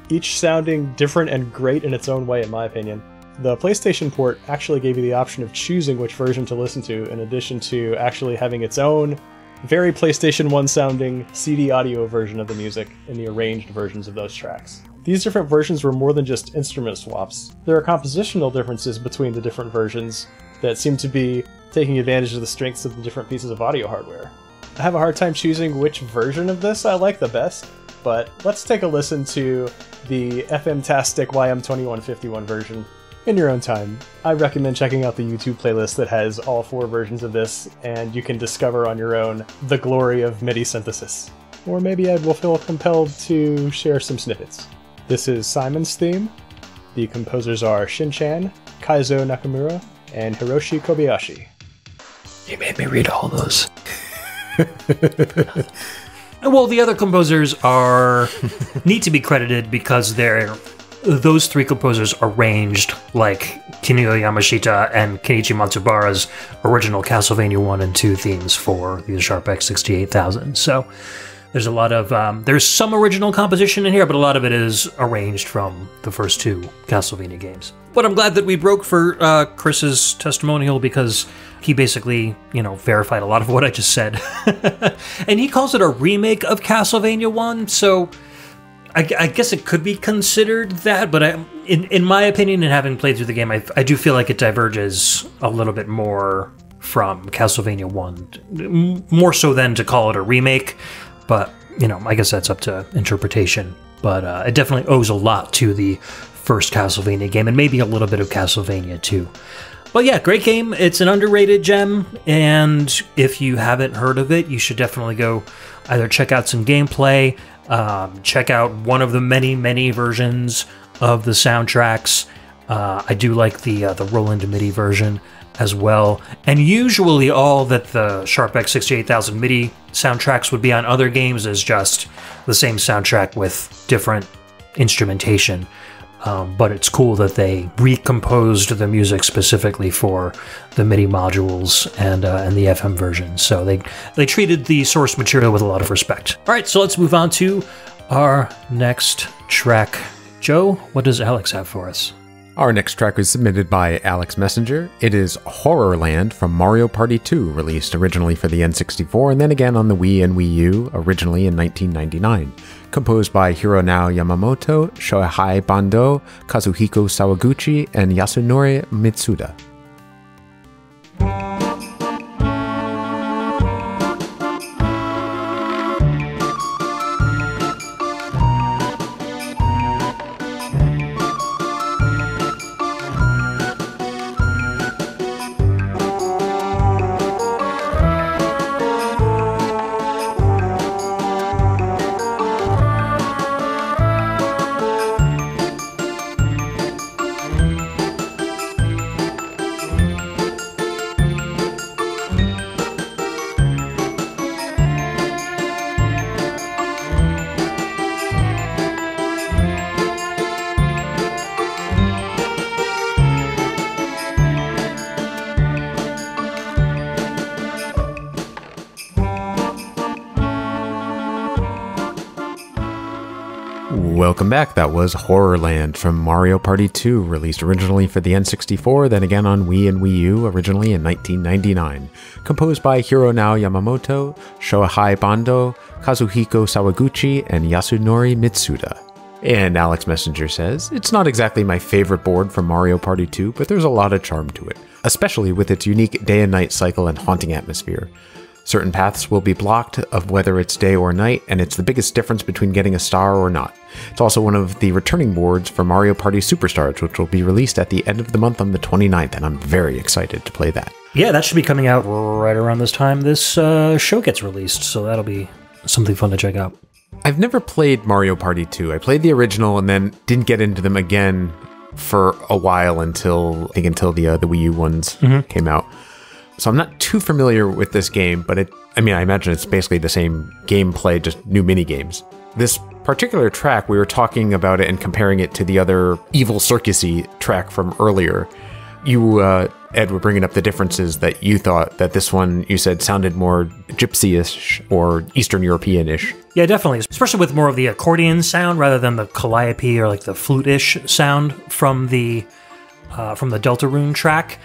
Each sounding different and great in its own way, in my opinion. The PlayStation port actually gave you the option of choosing which version to listen to, in addition to actually having its own very PlayStation 1 sounding CD audio version of the music in the arranged versions of those tracks. These different versions were more than just instrument swaps. There are compositional differences between the different versions that seem to be taking advantage of the strengths of the different pieces of audio hardware. I have a hard time choosing which version of this I like the best, but let's take a listen to the FM-tastic YM2151 version in your own time. I recommend checking out the YouTube playlist that has all 4 versions of this, and you can discover on your own the glory of MIDI synthesis. Or maybe I will feel compelled to share some snippets. This is Simon's theme. The composers are Shin-chan, Kaizo Nakamura, and Hiroshi Kobayashi. You made me read all those. Well, the other composers need to be credited because those 3 composers arranged like Kinuyo Yamashita and Kenichi Matsubara's original Castlevania 1 and 2 themes for the Sharp X68000. So there's a lot of there's some original composition in here, but a lot of it is arranged from the first 2 Castlevania games. But I'm glad that we broke for Chris's testimonial because he basically, verified a lot of what I just said. And he calls it a remake of Castlevania 1, so I guess it could be considered that, but in my opinion, and having played through the game, I do feel like it diverges a little bit more from Castlevania 1, more so than to call it a remake, but, I guess that's up to interpretation. But it definitely owes a lot to the first Castlevania game, and maybe a little bit of Castlevania 2. But yeah, great game. It's an underrated gem, and if you haven't heard of it, you should definitely go either check out some gameplay, check out one of the many, many versions of the soundtracks. I do like the Roland MIDI version as well. And usually all that the Sharp X68000 MIDI soundtracks would be on other games is just the same soundtrack with different instrumentation. But it's cool that they recomposed the music specifically for the MIDI modules and the FM version. So they treated the source material with a lot of respect. All right, so let's move on to our next track. Joe, what does Alex have for us? Our next track was submitted by Alex Messenger. It is Horrorland from Mario Party 2, released originally for the N64 and then again on the Wii and Wii U, originally in 1999. Composed by Hironao Yamamoto, Shohei Bando, Kazuhiko Sawaguchi, and Yasunori Mitsuda. Welcome back. That was Horrorland from Mario Party 2, released originally for the N64, then again on Wii and Wii U, originally in 1999. Composed by Hironao Yamamoto, Shohei Bando, Kazuhiko Sawaguchi, and Yasunori Mitsuda. And Alex Messenger says, it's not exactly my favorite board from Mario Party 2, but there's a lot of charm to it, especially with its unique day and night cycle and haunting atmosphere. Certain paths will be blocked of whether it's day or night, and it's the biggest difference between getting a star or not. It's also one of the returning boards for Mario Party Superstars, which will be released at the end of the month on the 29th, and I'm very excited to play that. Yeah, that should be coming out right around this time this show gets released, so that'll be something fun to check out. I've never played Mario Party 2. I played the original and then didn't get into them again for a while until the Wii U ones came out. So I'm not too familiar with this game, but I imagine it's basically the same gameplay, just new mini games. This particular track, we were talking about it and comparing it to the other Evil Circus-y track from earlier. You, Ed, were bringing up the differences that you thought that this one, you said, sounded more gypsy-ish or Eastern European-ish. Yeah, definitely. Especially with more of the accordion sound rather than the calliope or like the flute-ish sound from the Deltarune track.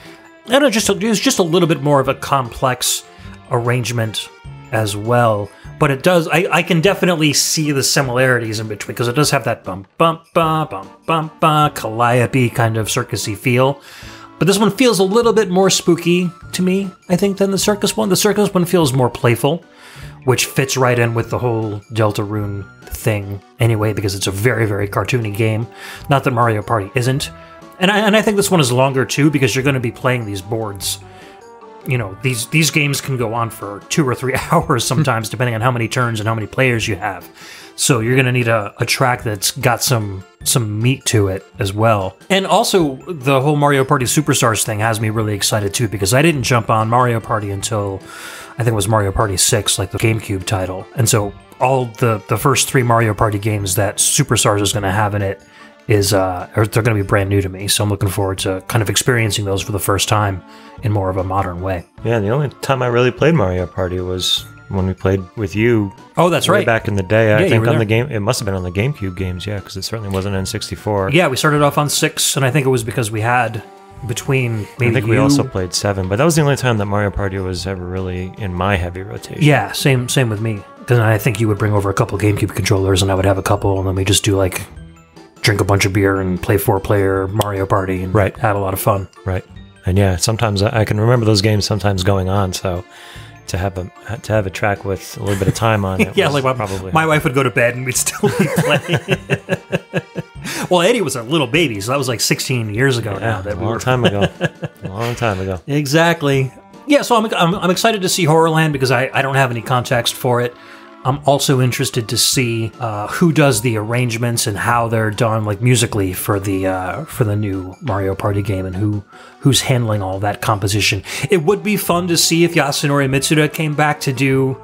And it was just a little bit more of a complex arrangement as well. But it does, I can definitely see the similarities in between, because it does have that bum bum ba bum bum ba calliope kind of circusy feel. But this one feels a little bit more spooky to me, I think, than the circus one. The circus one feels more playful, which fits right in with the whole Deltarune thing anyway, because it's a very, very cartoony game. Not that Mario Party isn't. And I think this one is longer too, because you're going to be playing these boards. You know, these games can go on for 2 or 3 hours sometimes, depending on how many turns and how many players you have. So you're going to need a track that's got some meat to it as well. And also, the whole Mario Party Superstars thing has me really excited too, because I didn't jump on Mario Party until, I think it was Mario Party 6, like the GameCube title. And so all the first 3 Mario Party games that Superstars is going to have in it they're going to be brand new to me, so I'm looking forward to kind of experiencing those for the first time in more of a modern way. Yeah, the only time I really played Mario Party was when we played with you. Oh, that's right. Back in the day, yeah, I think on the game, it must have been on the GameCube games, yeah, because it certainly wasn't N64. Yeah, we started off on 6, and I think it was because we had between maybe I think we also played 7, but that was the only time that Mario Party was ever really in my heavy rotation. Yeah, same with me. Because I think you would bring over a couple GameCube controllers, and I would have a couple, and then we just do like drink a bunch of beer and play 4-player Mario Party and had a lot of fun. Right. And yeah, sometimes I can remember those games sometimes going on, so to have a track with a little bit of time on it yeah, was like probably my wife would go to bed and we'd still be playing. Well, Eddie was a little baby, so that was like 16 years ago now. A long time ago. A long time ago. Exactly. Yeah, so I'm excited to see Horrorland because I don't have any context for it. I'm also interested to see who does the arrangements and how they're done, like musically, for the new Mario Party game, and who's handling all that composition. It would be fun to see if Yasunori Mitsuda came back to do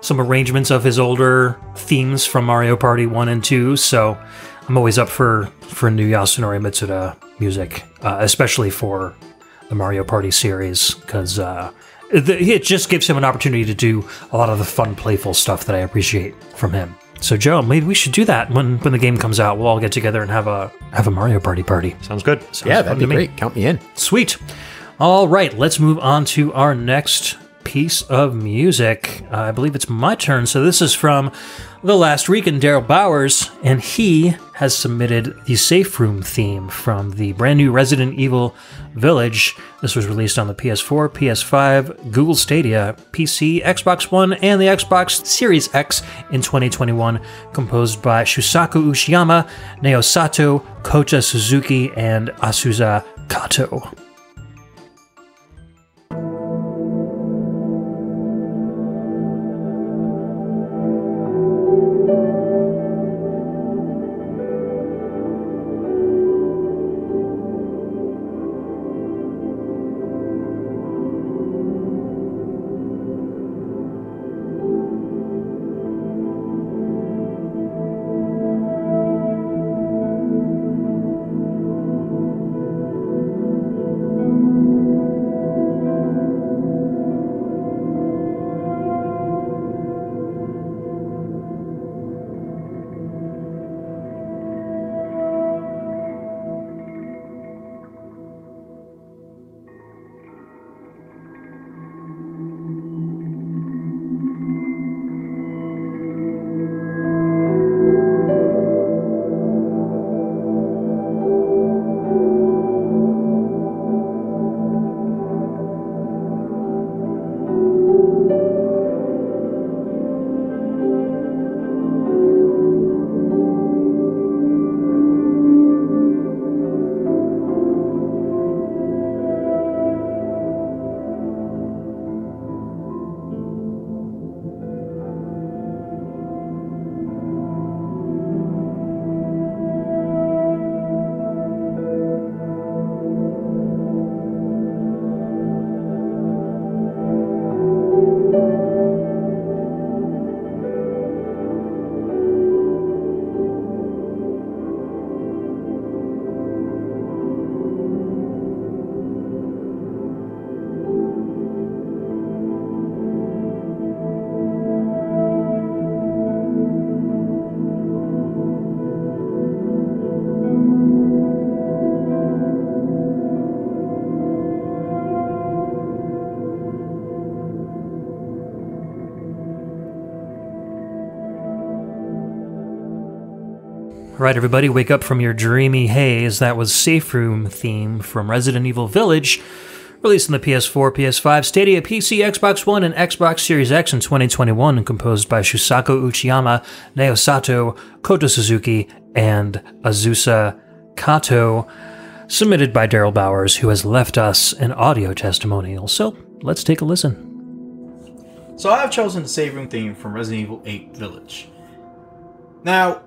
some arrangements of his older themes from Mario Party 1 and 2. So I'm always up for new Yasunori Mitsuda music, especially for the Mario Party series, because it just gives him an opportunity to do a lot of the fun, playful stuff that I appreciate from him. So, Joe, maybe we should do that when the game comes out. We'll all get together and have a Mario Party. Sounds good. Yeah, that'd be great. Count me in. Sweet. All right, let's move on to our next piece of music. I believe it's my turn. So this is from The Last Week in Daryl Bowers, and he has submitted the Safe Room theme from the brand new Resident Evil Village. This was released on the PS4, PS5, Google Stadia, PC, Xbox One, and the Xbox Series X in 2021, composed by Shusaku Uchiyama, Neo Sato, Kota Suzuki, and Asuza Kato. Right, everybody, wake up from your dreamy haze. That was Safe Room theme from Resident Evil Village, released on the PS4, PS5, Stadia, PC, Xbox One, and Xbox Series X in 2021, and composed by Shusaku Uchiyama, Neo Sato, Koto Suzuki, and Azusa Kato, submitted by Daryl Bowers, who has left us an audio testimonial. So, let's take a listen. So I have chosen the Save Room theme from Resident Evil 8 Village. Now,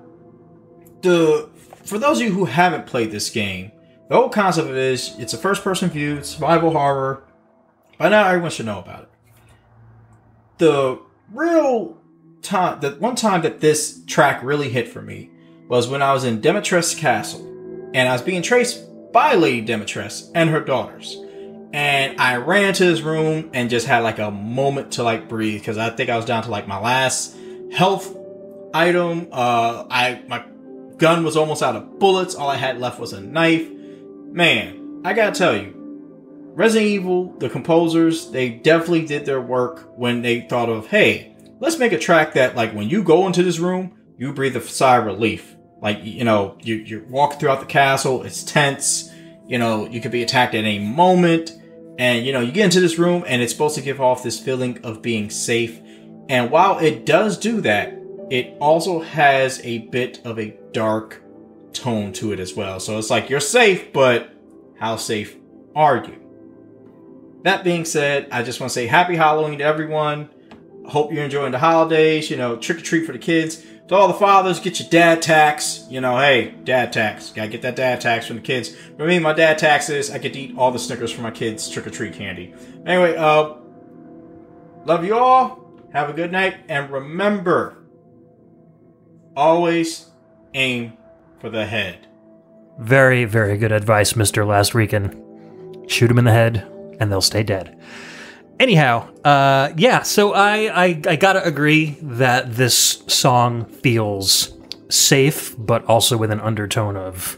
for those of you who haven't played this game, the whole concept of it is it's a first-person view, survival horror. By now, everyone should know about it. The one time that this track really hit for me was when I was in Demetress Castle, and I was being chased by Lady Demetress and her daughters. And I ran to this room and just had like a moment to like breathe, because I think I was down to like my last health item. My gun was almost out of bullets. All I had left was a knife. Man, I gotta tell you, Resident Evil, the composers, they definitely did their work when they thought of, hey, let's make a track that, like, when you go into this room, you breathe a sigh of relief. Like, you know, you're walking throughout the castle, it's tense, you know, you could be attacked at any moment, and, you know, you get into this room, and it's supposed to give off this feeling of being safe. And while it does do that, it also has a bit of a dark tone to it as well. So it's like, you're safe, but how safe are you? That being said, I just want to say happy Halloween to everyone. Hope you're enjoying the holidays. You know, trick or treat for the kids. To all the fathers, get your dad tax. You know, hey, dad tax. Gotta get that dad tax from the kids. For me, my dad tax is I get to eat all the Snickers for my kids' trick or treat candy. Anyway, love you all. Have a good night. And remember, always aim for the head. Very, very good advice, Mr. Last Weekend. Shoot them in the head, and they'll stay dead. Anyhow, yeah, so I gotta agree that this song feels safe, but also with an undertone of...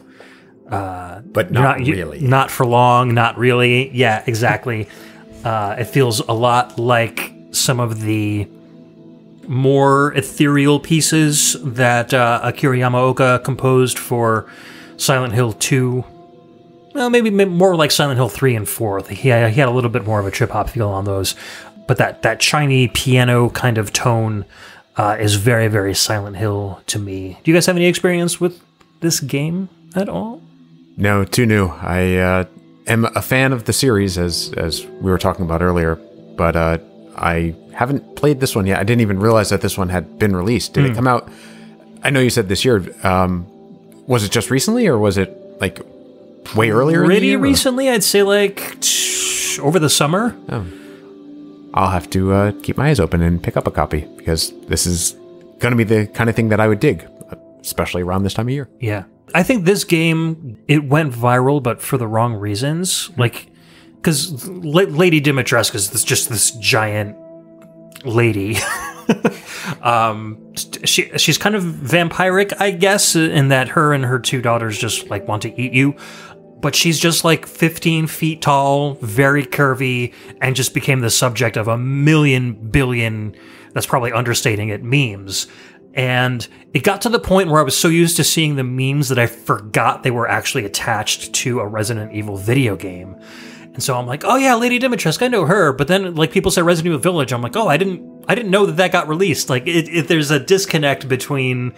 but not really. Not for long, not really. Yeah, exactly. It feels a lot like some of the more ethereal pieces that Akira Yamaoka composed for Silent Hill 2. Well, maybe more like Silent Hill 3 and 4. He had a little bit more of a trip-hop feel on those. But that shiny piano kind of tone is very, very Silent Hill to me. Do you guys have any experience with this game at all? No, too new. I am a fan of the series, as we were talking about earlier, but I haven't played this one yet. I didn't even realize that this one had been released. Did it come out? I know you said this year. Was it just recently, or was it like way earlier? Pretty recently, I'd say like over the summer. Oh. I'll have to keep my eyes open and pick up a copy, because this is going to be the kind of thing that I would dig, especially around this time of year. Yeah. I think this game, it went viral, but for the wrong reasons. Like, because Lady Dimitrescu is just this giant lady. She's kind of vampiric, I guess, in that her and her two daughters just like want to eat you. But she's just like 15 feet tall, very curvy, and just became the subject of a billion, that's probably understating it, memes. And it got to the point where I was so used to seeing the memes that I forgot they were actually attached to a Resident Evil video game. And so I'm like, oh yeah, Lady Dimitrescu, I know her. But then like people say Resident Evil Village, I'm like, oh, I didn't know that got released. Like there's a disconnect between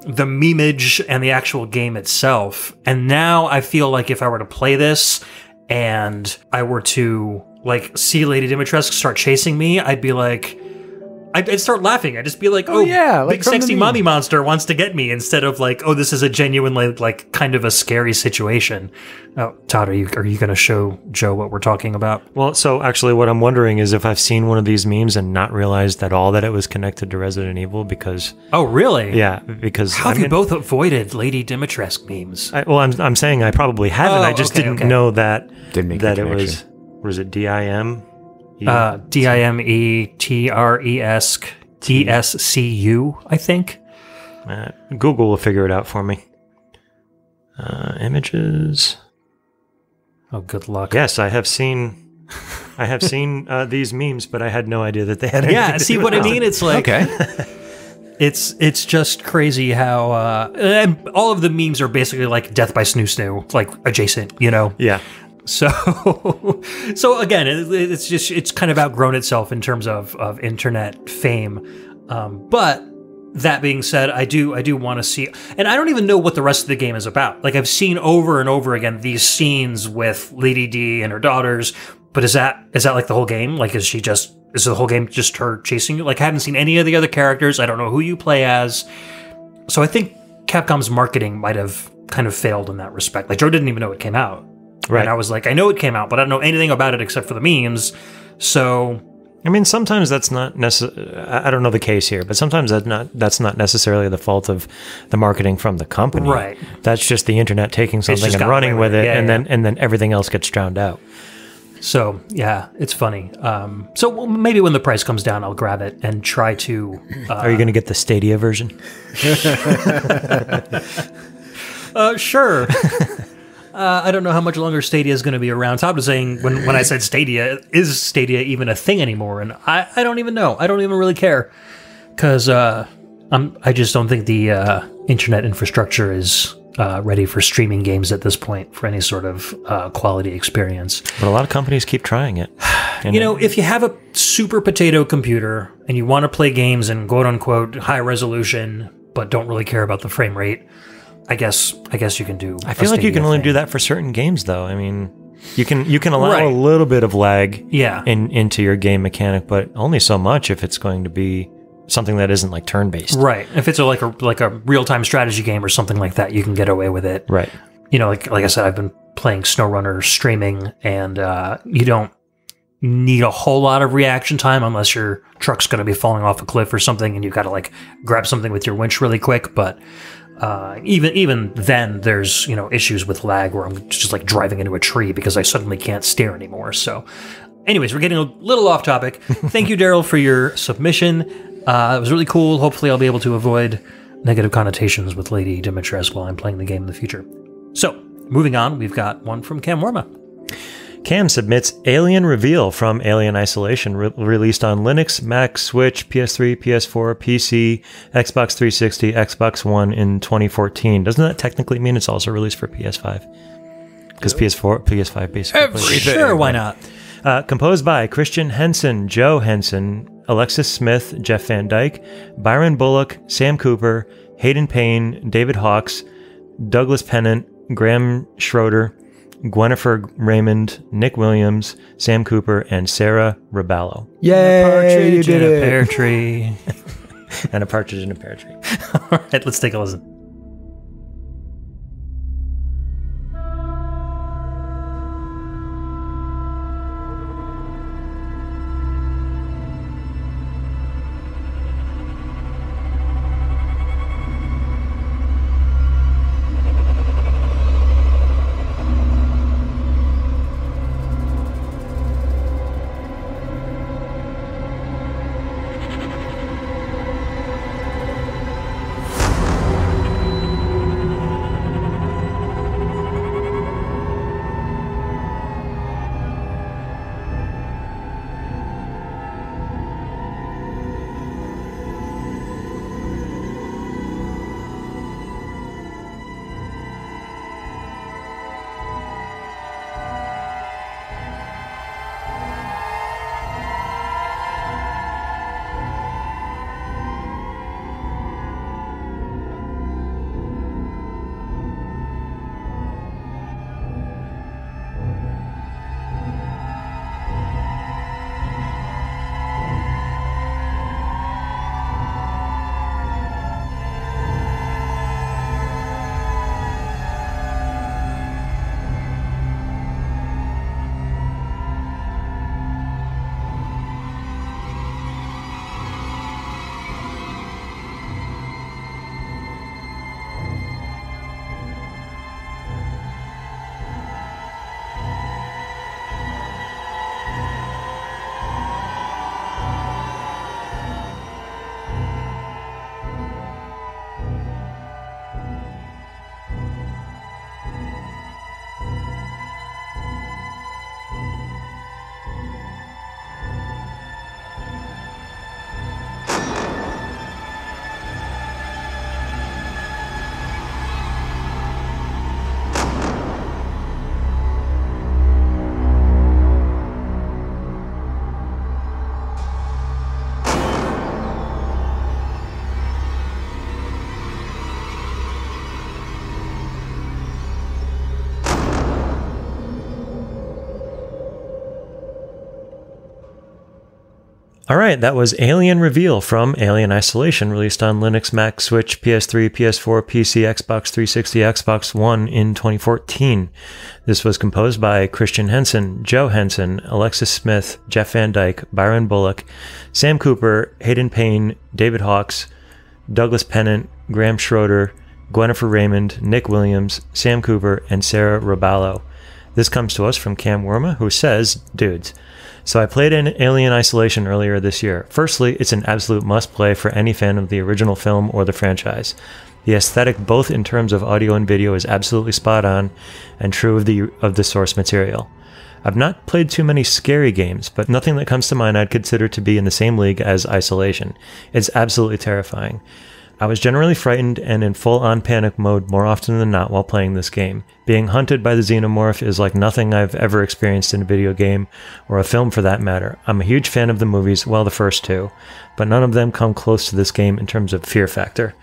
the memeage and the actual game itself. And now I feel like if I were to play this and I were to like see Lady Dimitrescu start chasing me, I'd be like, I'd start laughing. I'd just be like, oh yeah, like big sexy mommy monster wants to get me, instead of like, oh, this is a genuinely like kind of a scary situation. Oh, Todd, are you going to show Joe what we're talking about? Well, so actually what I'm wondering is if I've seen one of these memes and not realized at all that it was connected to Resident Evil, because... Oh, really? Yeah, because... How have you both avoided Lady Dimitrescu memes? I'm saying I probably haven't. I just didn't know that, Didn't make that it was it DIM? DIMETRESCU, I think. Google will figure it out for me. Images. Oh, good luck. Yes, I have seen these memes, but I had no idea that they had anything Yeah, see what I mean? It's like... Okay. It's just crazy how and all of the memes are basically like death by snoo snoo, like adjacent, you know? Yeah. So again, it's kind of outgrown itself in terms of internet fame. But that being said, I do want to see, and I don't even know what the rest of the game is about. Like, I've seen over and over again these scenes with Lady D and her daughters, but is that like the whole game? Like, is the whole game just her chasing you? Like, I haven't seen any of the other characters. I don't know who you play as. So I think Capcom's marketing might have kind of failed in that respect. Like, Joe didn't even know it came out. Right. And I was like, I know it came out, but I don't know anything about it except for the memes. So, I mean, sometimes that's not I don't know the case here, but sometimes that's not necessarily the fault of the marketing from the company. Right. That's just the internet taking something and running with it, yeah, and then everything else gets drowned out. So yeah, it's funny. So maybe when the price comes down, I'll grab it and try to. Are you going to get the Stadia version? Sure. I don't know how much longer Stadia is going to be around. Todd was saying when I said Stadia, is Stadia even a thing anymore? And I don't even know. I don't even really care because I just don't think the internet infrastructure is ready for streaming games at this point for any sort of quality experience. But a lot of companies keep trying it. You know, if you have a super potato computer and you want to play games in quote unquote high resolution, but don't really care about the frame rate, I guess you can do. I feel like you can only do that for certain games, though. I mean, you can allow a little bit of lag into your game mechanic, but only so much if it's going to be something that isn't like turn-based. Right. If it's like a real-time strategy game or something like that, you can get away with it. Right. You know, like I said, I've been playing SnowRunner streaming, and you don't need a whole lot of reaction time unless your truck's going to be falling off a cliff or something, and you've got to like grab something with your winch really quick, but even then, there's issues with lag where I'm just like driving into a tree because I suddenly can't steer anymore. So, anyways, we're getting a little off topic. Thank you, Daryl, for your submission. It was really cool. Hopefully, I'll be able to avoid negative connotations with Lady Dimitrescu while I'm playing the game in the future. So, moving on, we've got one from Cam Worma. Cam submits Alien Reveal from Alien Isolation, released on Linux, Mac, Switch, PS3, PS4, PC, Xbox 360, Xbox One in 2014. Doesn't that technically mean it's also released for PS5? Because PS5 basically. Everything. Sure, why not? Composed by Christian Henson, Joe Henson, Alexis Smith, Jeff Van Dyke, Byron Bullock, Sam Cooper, Hayden Payne, David Hawkes, Douglas Pennant, Graham Schroeder, Gwennifer Raymond, Nick Williams, Sam Cooper, and Sarah Raballo. Yay! You did it. A pear tree. And a partridge in a pear tree. All right, let's take a listen. All right, that was Alien Reveal from Alien Isolation, released on Linux, Mac, Switch, PS3, PS4, PC, Xbox 360, Xbox One in 2014. This was composed by Christian Henson, Joe Henson, Alexis Smith, Jeff Van Dyke, Byron Bullock, Sam Cooper, Hayden Payne, David Hawkes, Douglas Pennant, Graham Schroeder, Gwennifer Raymond, Nick Williams, Sam Cooper, and Sarah Roballo. This comes to us from Cam Worma, who says, dudes, so I played in Alien Isolation earlier this year. Firstly, it's an absolute must-play for any fan of the original film or the franchise. The aesthetic, both in terms of audio and video, is absolutely spot on and true of the source material. I've not played too many scary games, but nothing that comes to mind I'd consider to be in the same league as Isolation. It's absolutely terrifying. I was generally frightened and in full-on panic mode more often than not while playing this game. Being hunted by the xenomorph is like nothing I've ever experienced in a video game, or a film for that matter. I'm a huge fan of the movies, well, the first two, but none of them come close to this game in terms of fear factor.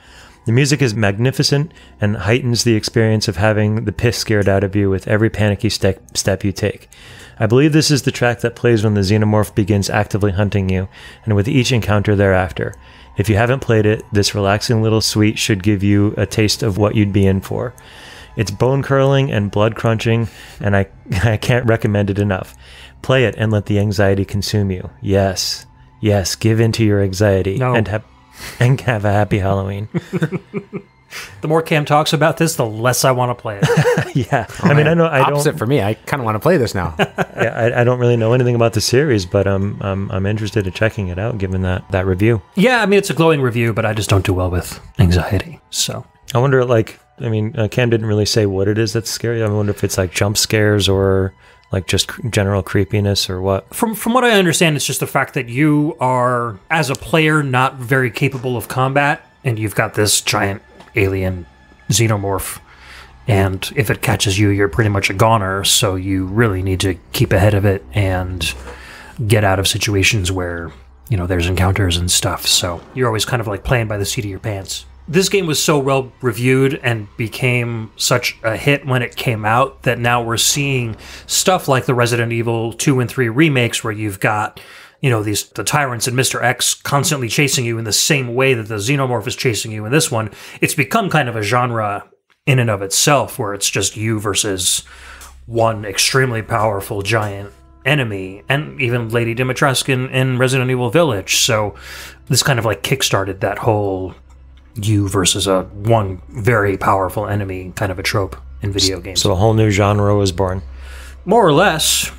The music is magnificent and heightens the experience of having the piss scared out of you with every panicky step you take. I believe this is the track that plays when the xenomorph begins actively hunting you, and with each encounter thereafter. If you haven't played it, this relaxing little suite should give you a taste of what you'd be in for. It's bone-curling and blood-crunching, and I can't recommend it enough. Play it and let the anxiety consume you. Yes, give in to your anxiety and have a happy Halloween. The more Cam talks about this, the less I want to play it. Yeah. I mean, I know I opposite don't, for me. I kind of want to play this now. I don't really know anything about the series, but I'm interested in checking it out given that review. Yeah, I mean, it's a glowing review, but I just don't do well with anxiety. So I wonder, Cam didn't really say what it is that's scary. I wonder if it's like jump scares or like just general creepiness or what. From what I understand, it's just the fact that you are, as a player, not very capable of combat, and you've got this giant alien xenomorph, and if it catches you, you're pretty much a goner, so you really need to keep ahead of it and get out of situations where, there's encounters and stuff, so you're always kind of like playing by the seat of your pants. This game was so well reviewed and became such a hit when it came out that now we're seeing stuff like the Resident Evil 2 and 3 remakes where you've got the tyrants and Mr. X constantly chasing you in the same way that the xenomorph is chasing you in this one. It's become kind of a genre in and of itself where it's just you versus one extremely powerful giant enemy, and even Lady Dimitrescu in Resident Evil Village. So this kind of like kickstarted that whole you versus one very powerful enemy kind of a trope in video games. So a whole new genre was born. More or less,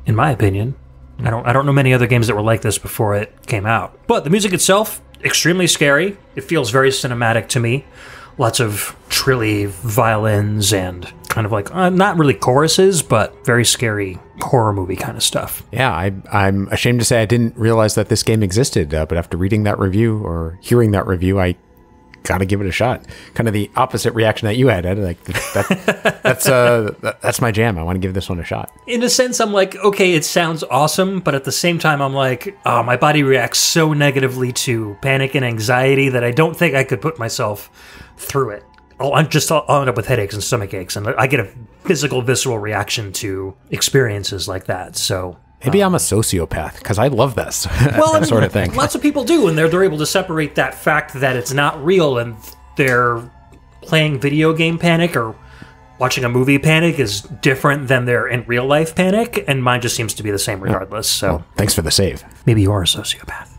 in my opinion. I don't know many other games that were like this before it came out. But the music itself, extremely scary. It feels very cinematic to me. Lots of trilly violins and kind of like, not really choruses, but very scary horror movie kind of stuff. Yeah, I'm ashamed to say I didn't realize that this game existed, but after reading that review or hearing that review, I got to give it a shot. Kind of the opposite reaction that you had, Ed. Like that's my jam. I want to give this one a shot. In a sense, I'm like, okay, it sounds awesome, but at the same time, I'm like, oh, my body reacts so negatively to panic and anxiety that I don't think I could put myself through it. I'll end up with headaches and stomach aches, and I get a physical, visceral reaction to experiences like that. So maybe I'm a sociopath because I love this sort of thing. Lots of people do, and they're able to separate that fact that it's not real, and they're playing video game panic or watching a movie panic is different than their in real life panic, and mine just seems to be the same regardless. So well, thanks for the save. Maybe you are a sociopath.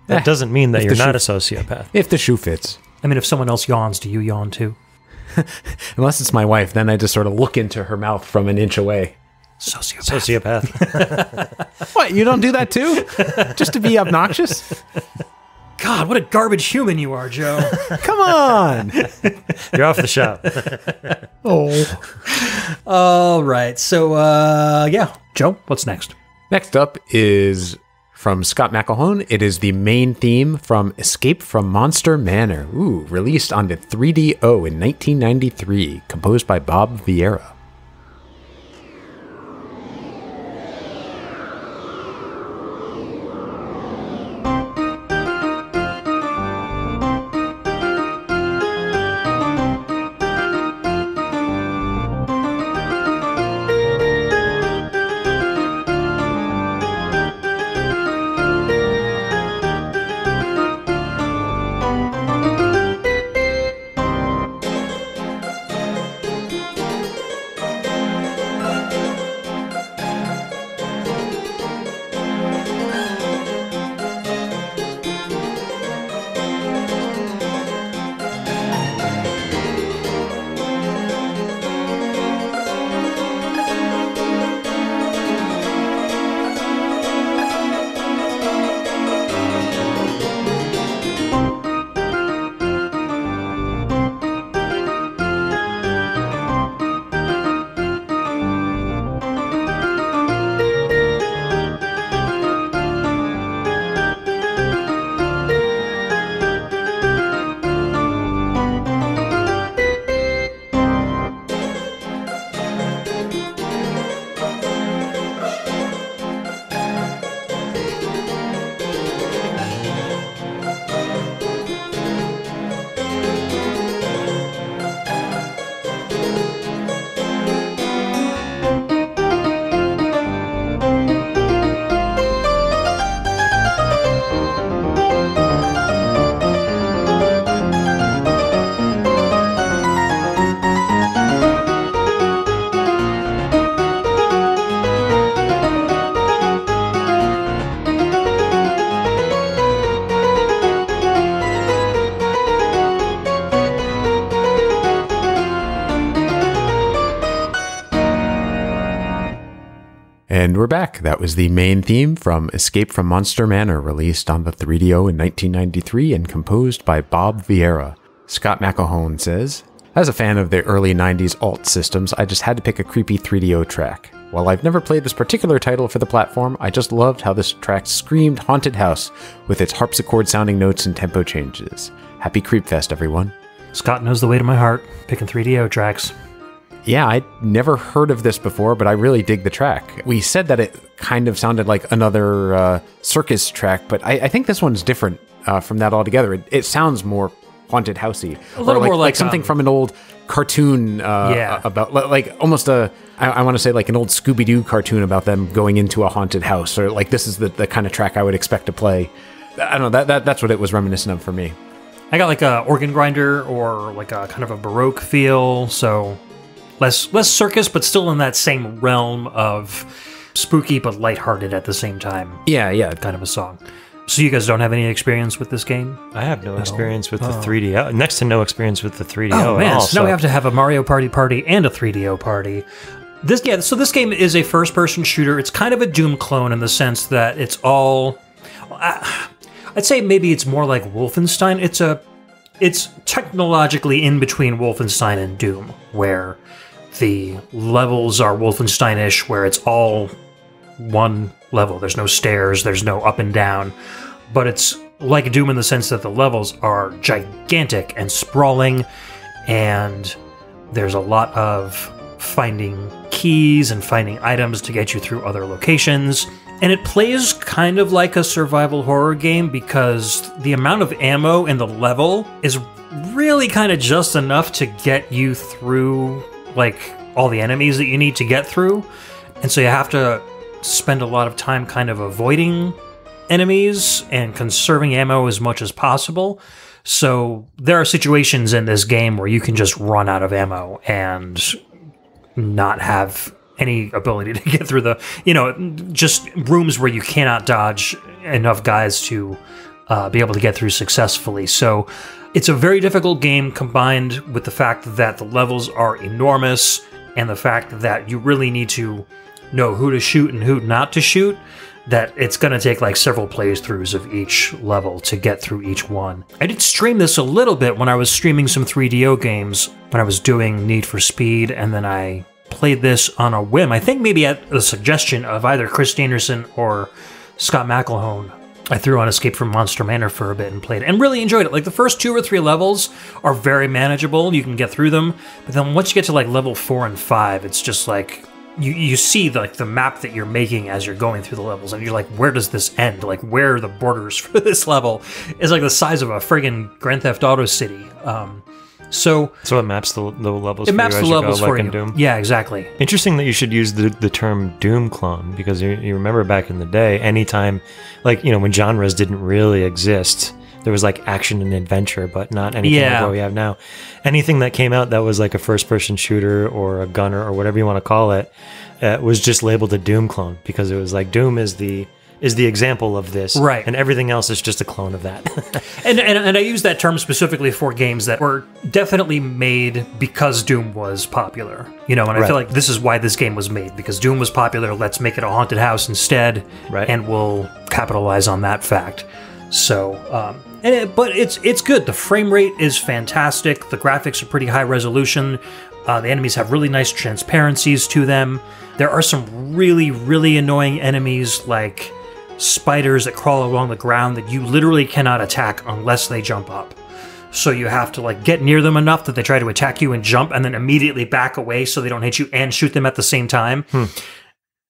That doesn't mean that you're not a sociopath. If the shoe fits. I mean, if someone else yawns, do you yawn too? Unless it's my wife, then I just sort of look into her mouth from an inch away. Sociopath. What, you don't do that too? Just to be obnoxious? God, what a garbage human you are, Joe. Come on. You're off the shop. Oh. All right. So, Joe, what's next? Next up is from Scott McElhone. It is the main theme from Escape from Monster Manor. Ooh, released on the 3DO in 1993, composed by Bob Vieira. And we're back. That was the main theme from Escape from Monster Manor, released on the 3DO in 1993 and composed by Bob Vieira. Scott McElhone says, as a fan of the early 90s alt systems, I just had to pick a creepy 3DO track. While I've never played this particular title for the platform, I just loved how this track screamed Haunted House with its harpsichord-sounding notes and tempo changes. Happy Creepfest, everyone. Scott knows the way to my heart, picking 3DO tracks. Yeah, I'd never heard of this before, but I really dig the track. We said that it kind of sounded like another circus track, but I think this one's different from that altogether. It sounds more haunted housey. A little more like something from an old cartoon about, like almost I want to say like an old Scooby-Doo cartoon about them going into a haunted house, or like this is the kind of track I would expect to play. I don't know, that's what it was reminiscent of for me. I got like a organ grinder or like a kind of a Baroque feel, so less circus, but still in that same realm of spooky but lighthearted at the same time. Yeah. Kind of a song. So you guys don't have any experience with this game? I have no experience with the 3DO. Next to no experience with the 3DO Oh man, at all. So now we have to have a Mario Party and a 3DO party. So this game is a first-person shooter. It's kind of a Doom clone in the sense that it's all... I'd say maybe it's more like Wolfenstein. It's technologically in between Wolfenstein and Doom, where the levels are Wolfenstein-ish, where it's all one level. There's no stairs, there's no up and down, but it's like Doom in the sense that the levels are gigantic and sprawling, and there's a lot of finding keys and finding items to get you through other locations. And it plays kind of like a survival horror game because the amount of ammo in the level is really kind of just enough to get you through like all the enemies that you need to get through. And so you have to spend a lot of time kind of avoiding enemies and conserving ammo as much as possible. So there are situations in this game where you can just run out of ammo and not have any ability to get through just rooms where you cannot dodge enough guys to be able to get through successfully. So it's a very difficult game combined with the fact that the levels are enormous and the fact that you really need to know who to shoot and who not to shoot, that it's going to take like several playthroughs of each level to get through each one. I did stream this a little bit when I was streaming some 3DO games when I was doing Need for Speed, and then I played this on a whim. I think maybe at the suggestion of either Chris Anderson or Scott McElhone. I threw on Escape from Monster Manor for a bit and played it, and really enjoyed it. Like the first 2 or 3 levels are very manageable. You can get through them, but then once you get to like level 4 and 5, it's just like you see like the map that you're making as you're going through the levels, and you're like, where does this end? Like, where are the borders for this level? It's like the size of a friggin' Grand Theft Auto city. So it maps the levels. It maps the levels for you. Doom. Yeah, exactly. Interesting that you should use the term Doom clone, because you remember back in the day, anytime, like, when genres didn't really exist, there was like action and adventure, but not anything like what we have now. Anything that came out that was like a first-person shooter or a gunner or whatever you want to call it, was just labeled a Doom clone, because it was like Doom is the example of this, right? And everything else is just a clone of that. and I use that term specifically for games that were definitely made because Doom was popular, and I feel like this is why this game was made, because Doom was popular. Let's make it a haunted house instead, and we'll capitalize on that fact. So, but it's good. The frame rate is fantastic. The graphics are pretty high resolution. The enemies have really nice transparencies to them. There are some really, really annoying enemies like spiders that crawl along the ground that you literally cannot attack unless they jump up. So you have to like get near them enough that they try to attack you and jump, and then immediately back away so they don't hit you and shoot them at the same time.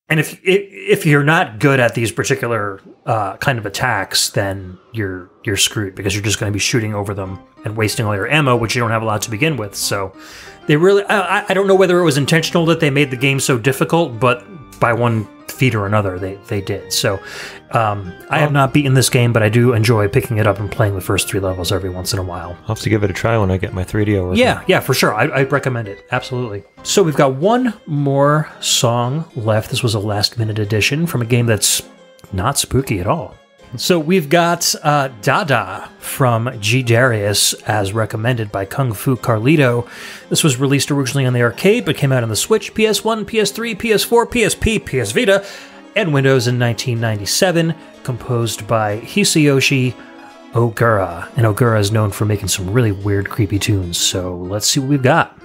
And if you're not good at these particular kind of attacks, then you're screwed, because you're just going to be shooting over them and wasting all your ammo, which you don't have a lot to begin with. So they really, I don't know whether it was intentional that they made the game so difficult, but by one feat or another, they did. So I have not beaten this game, but I do enjoy picking it up and playing the first 3 levels every once in a while. I'll have to give it a try when I get my 3DO working. Yeah, for sure. I recommend it. Absolutely. So we've got one more song left. This was a last-minute addition from a game that's not spooky at all. So we've got Dada from G. Darius, as recommended by Kung Fu Carlito. This was released originally on the arcade, but came out on the Switch, PS1, PS3, PS4, PSP, PS Vita, and Windows in 1997, composed by Hisayoshi Ogura. And Ogura is known for making some really weird, creepy tunes, so let's see what we've got.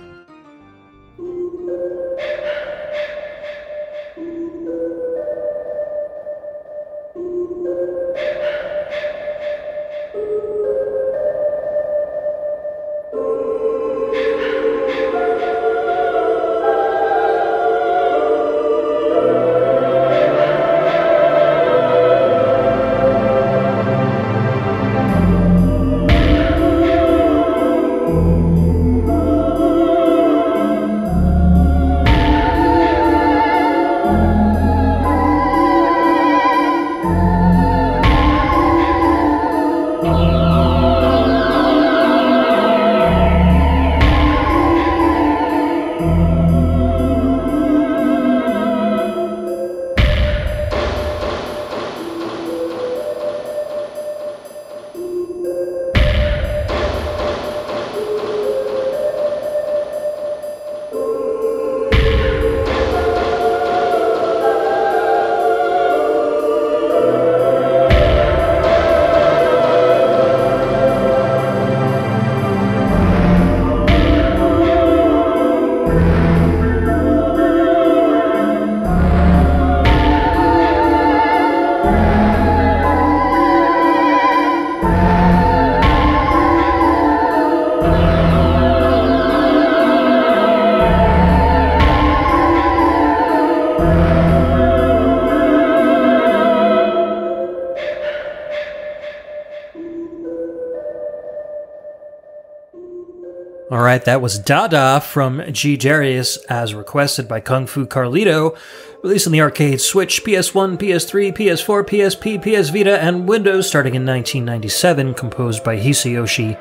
All right, that was Dada from G. Darius, as requested by Kung Fu Carlito, released on the arcade Switch, PS1, PS3, PS4, PSP, PS Vita, and Windows starting in 1997, composed by Hisayoshi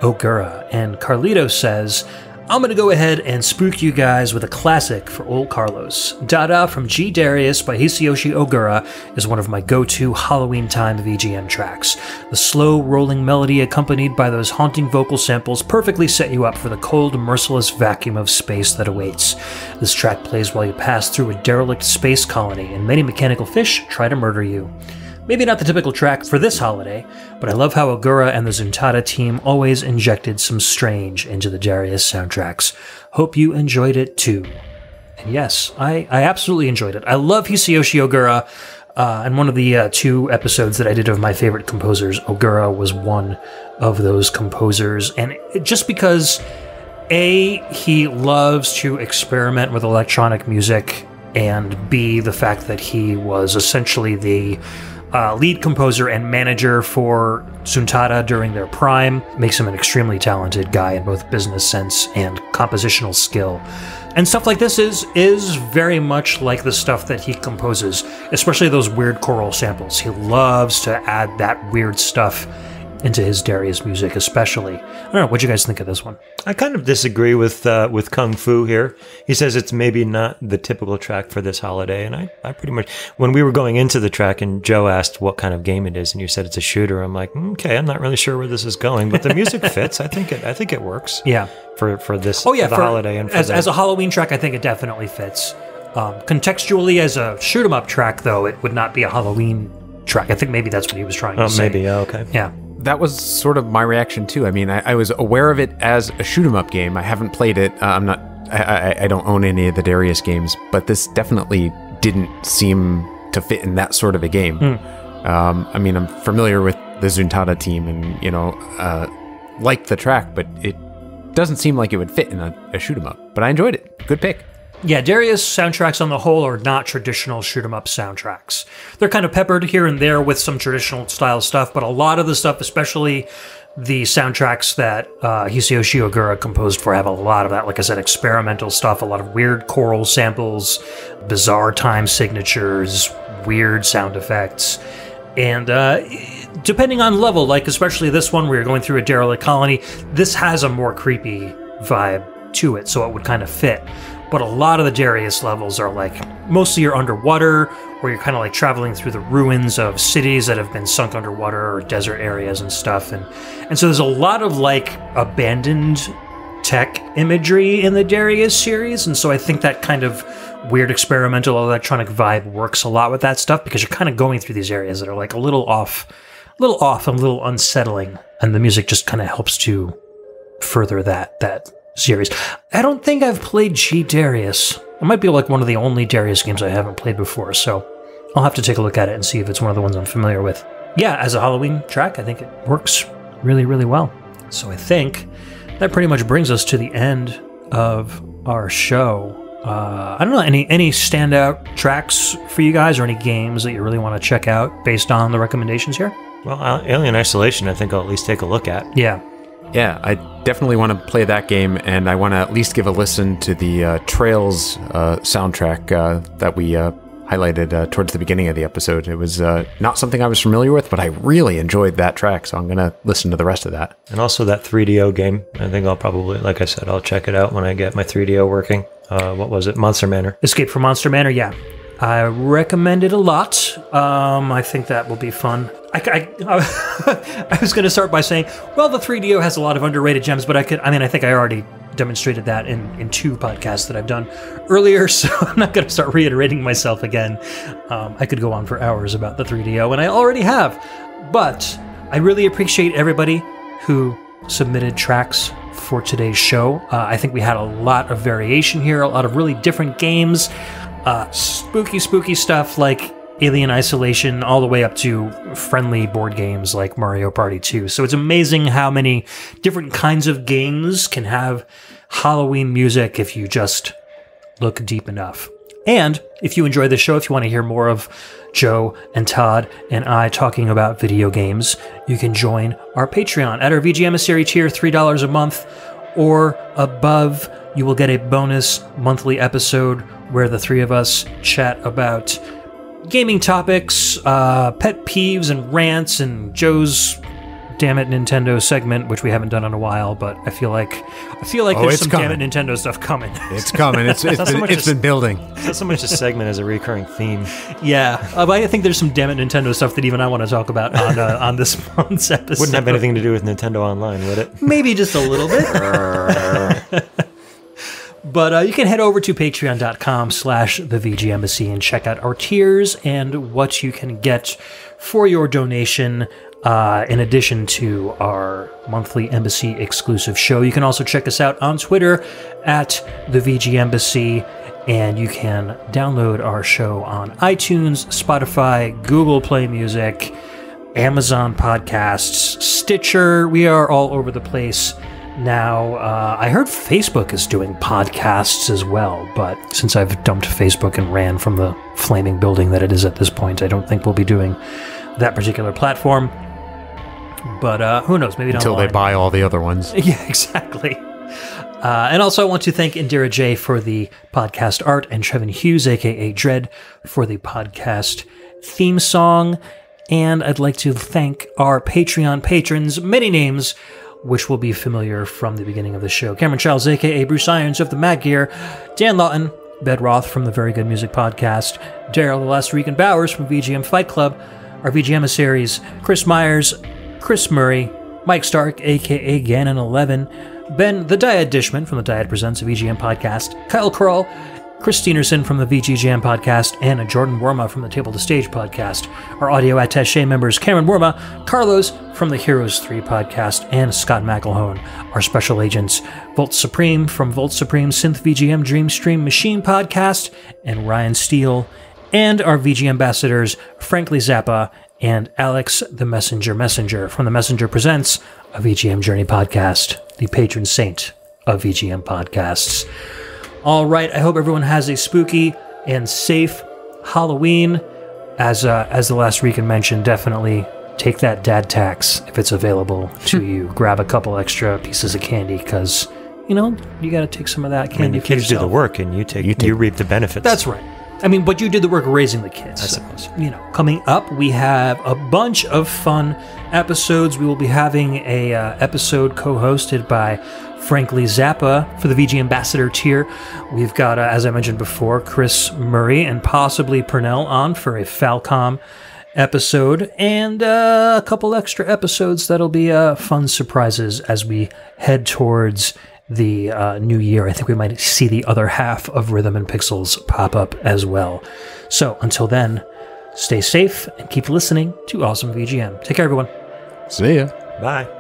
Ogura. And Carlito says, I'm going to go ahead and spook you guys with a classic for old Carlos. Dada from G. Darius by Hisayoshi Ogura is one of my go-to Halloween time VGM tracks. The slow, rolling melody accompanied by those haunting vocal samples perfectly set you up for the cold, merciless vacuum of space that awaits. This track plays while you pass through a derelict space colony, and many mechanical fish try to murder you. Maybe not the typical track for this holiday, but I love how Ogura and the Zuntata team always injected some strange into the Darius soundtracks. Hope you enjoyed it too. And yes, I absolutely enjoyed it. I love Hisayoshi Ogura, and one of the 2 episodes that I did of my favorite composers, Ogura was one of those composers. And just because, A, he loves to experiment with electronic music, and B, the fact that he was essentially the lead composer and manager for Zuntata during their prime makes him an extremely talented guy in both business sense and compositional skill. And stuff like this is very much like the stuff that he composes, especially those weird choral samples. He loves to add that weird stuff into his Darius music, especially. I don't know, what'd you guys think of this one? I kind of disagree with Kung Fu here. He says it's maybe not the typical track for this holiday, and I pretty much, when we were going into the track and Joe asked what kind of game it is, and you said it's a shooter, I'm like, okay, I'm not really sure where this is going, but the music fits. I think it works. Yeah, for this. Oh yeah, for the holiday and for as a Halloween track, I think it definitely fits. Contextually, as a shoot 'em up track, though, it would not be a Halloween track. I think maybe that's what he was trying to say. Maybe. Okay. Yeah. That was sort of my reaction too. I mean, I was aware of it as a shoot 'em up game. I haven't played it. I don't own any of the Darius games, but this definitely didn't seem to fit in that sort of a game. I mean, I'm familiar with the Zuntata team, and like the track, but it doesn't seem like it would fit in a shoot 'em up. But I enjoyed it. Good pick. Yeah, Darius soundtracks on the whole are not traditional shoot-'em-up soundtracks. They're kind of peppered here and there with some traditional style stuff, but a lot of the stuff, especially the soundtracks that Hisayoshi Ogura composed for, have a lot of that, like I said, experimental stuff, a lot of weird choral samples, bizarre time signatures, weird sound effects. And depending on level, like especially this one where you're going through a derelict colony, this has a more creepy vibe to it, so it would kind of fit. but a lot of the Darius levels are like, mostly you're underwater, where you're kind of like traveling through the ruins of cities that have been sunk underwater or desert areas and stuff. And so there's a lot of like abandoned tech imagery in the Darius series. And so I think that kind of weird experimental electronic vibe works a lot with that stuff, because you're kind of going through these areas that are like a little off and a little unsettling. And the music just kind of helps to further that series. I don't think I've played G Darius. It might be like one of the only Darius games I haven't played before, so I'll have to take a look at it and see if it's one of the ones I'm familiar with. Yeah, as a Halloween track, I think it works really, really well. So I think that pretty much brings us to the end of our show. I don't know, any standout tracks for you guys, or any games that you really want to check out based on the recommendations here? Well, Alien Isolation, I think I'll at least take a look at. Yeah. Yeah, I definitely want to play that game, and I want to at least give a listen to the Trails soundtrack that we highlighted towards the beginning of the episode. It was not something I was familiar with, but I really enjoyed that track, so I'm going to listen to the rest of that. And also that 3DO game. I think I'll probably, like I said, I'll check it out when I get my 3DO working. What was it? Monster Manor. Escape from Monster Manor, yeah. I recommend it a lot. I think that will be fun. I was going to start by saying, well, the 3DO has a lot of underrated gems, but I think I already demonstrated that in 2 podcasts that I've done earlier, so I'm not going to start reiterating myself again. I could go on for hours about the 3DO, and I already have. But I really appreciate everybody who submitted tracks for today's show. I think we had a lot of variation here, a lot of really different games. Spooky stuff like Alien Isolation, all the way up to friendly board games like Mario Party 2. So it's amazing how many different kinds of games can have Halloween music if you just look deep enough. And if you enjoy the show, if you want to hear more of Joe and Todd and I talking about video games, you can join our Patreon at our VGMbassy tier, $3 a month or above. You will get a bonus monthly episode where the 3 of us chat about gaming topics, pet peeves and rants, and Joe's Damn It Nintendo segment, which we haven't done in a while, but I feel like there's some coming. Damn It Nintendo stuff coming. It's coming. It's been building. It's not so much a segment as a recurring theme. Yeah, but I think there's some Damn It Nintendo stuff that even I want to talk about on this month's episode. Wouldn't have anything to do with Nintendo Online, would it? Maybe just a little bit. But you can head over to patreon.com/thevgmbassy and check out our tiers and what you can get for your donation in addition to our monthly Embassy exclusive show. You can also check us out on Twitter at the VGMbassy, and you can download our show on iTunes, Spotify, Google Play Music, Amazon Podcasts, Stitcher. We are all over the place now. I heard Facebook is doing podcasts as well, but since I've dumped Facebook and ran from the flaming building that it is at this point, I don't think we'll be doing that particular platform. But who knows? Maybe until they buy all the other ones. Yeah, exactly. And also, I want to thank Indira J for the podcast art and Trevin Hughes, aka Dread, for the podcast theme song. And I'd like to thank our Patreon patrons, many names which will be familiar from the beginning of the show. Cameron Childs, a.k.a. Bruce Irons of the Mad Gear, Dan Lawton, Bedroth from the Very Good Music Podcast, Daryl the Last Rican Bowers from VGM Fight Club, our VGM series, Chris Meyers, Chris Murray, Mike Stark, a.k.a. Ganon11, Ben the Dyad Dishman from the Dyad Presents a VGM Podcast, Kyle Kroll, Chris Steenerson from the VG Jam Podcast, and Jordan Worma from the Table to Stage Podcast. Our audio attaché members, Cameron Worma, Carlos from the Heroes 3 Podcast, and Scott McElhone. Our special agents, Volt Supreme from Volt Supreme Synth VGM Dream Stream Machine Podcast, and Ryan Steele. And our VG ambassadors, Frankly Zappa and Alex the Messenger from the Messenger Presents a VGM Journey Podcast, the patron saint of VGM podcasts. All right, I hope everyone has a spooky and safe Halloween. As the last Rican mentioned, definitely take that dad tax if it's available to you. Grab a couple extra pieces of candy because, you got to take some of that candy. The kids do the work and you reap the benefits. That's right. I mean, but you did the work raising the kids. I suppose. So, you know, coming up, we have a bunch of fun episodes. We will be having a episode co-hosted by Frankly Zappa for the VG Ambassador tier. We've got, as I mentioned before, Chris Murray and possibly Purnell on for a Falcom episode, and a couple extra episodes that'll be fun surprises as we head towards the new year. I think we might see the other half of Rhythm and Pixels pop up as well. So until then, stay safe and keep listening to Awesome VGM. Take care, everyone. See ya. Bye.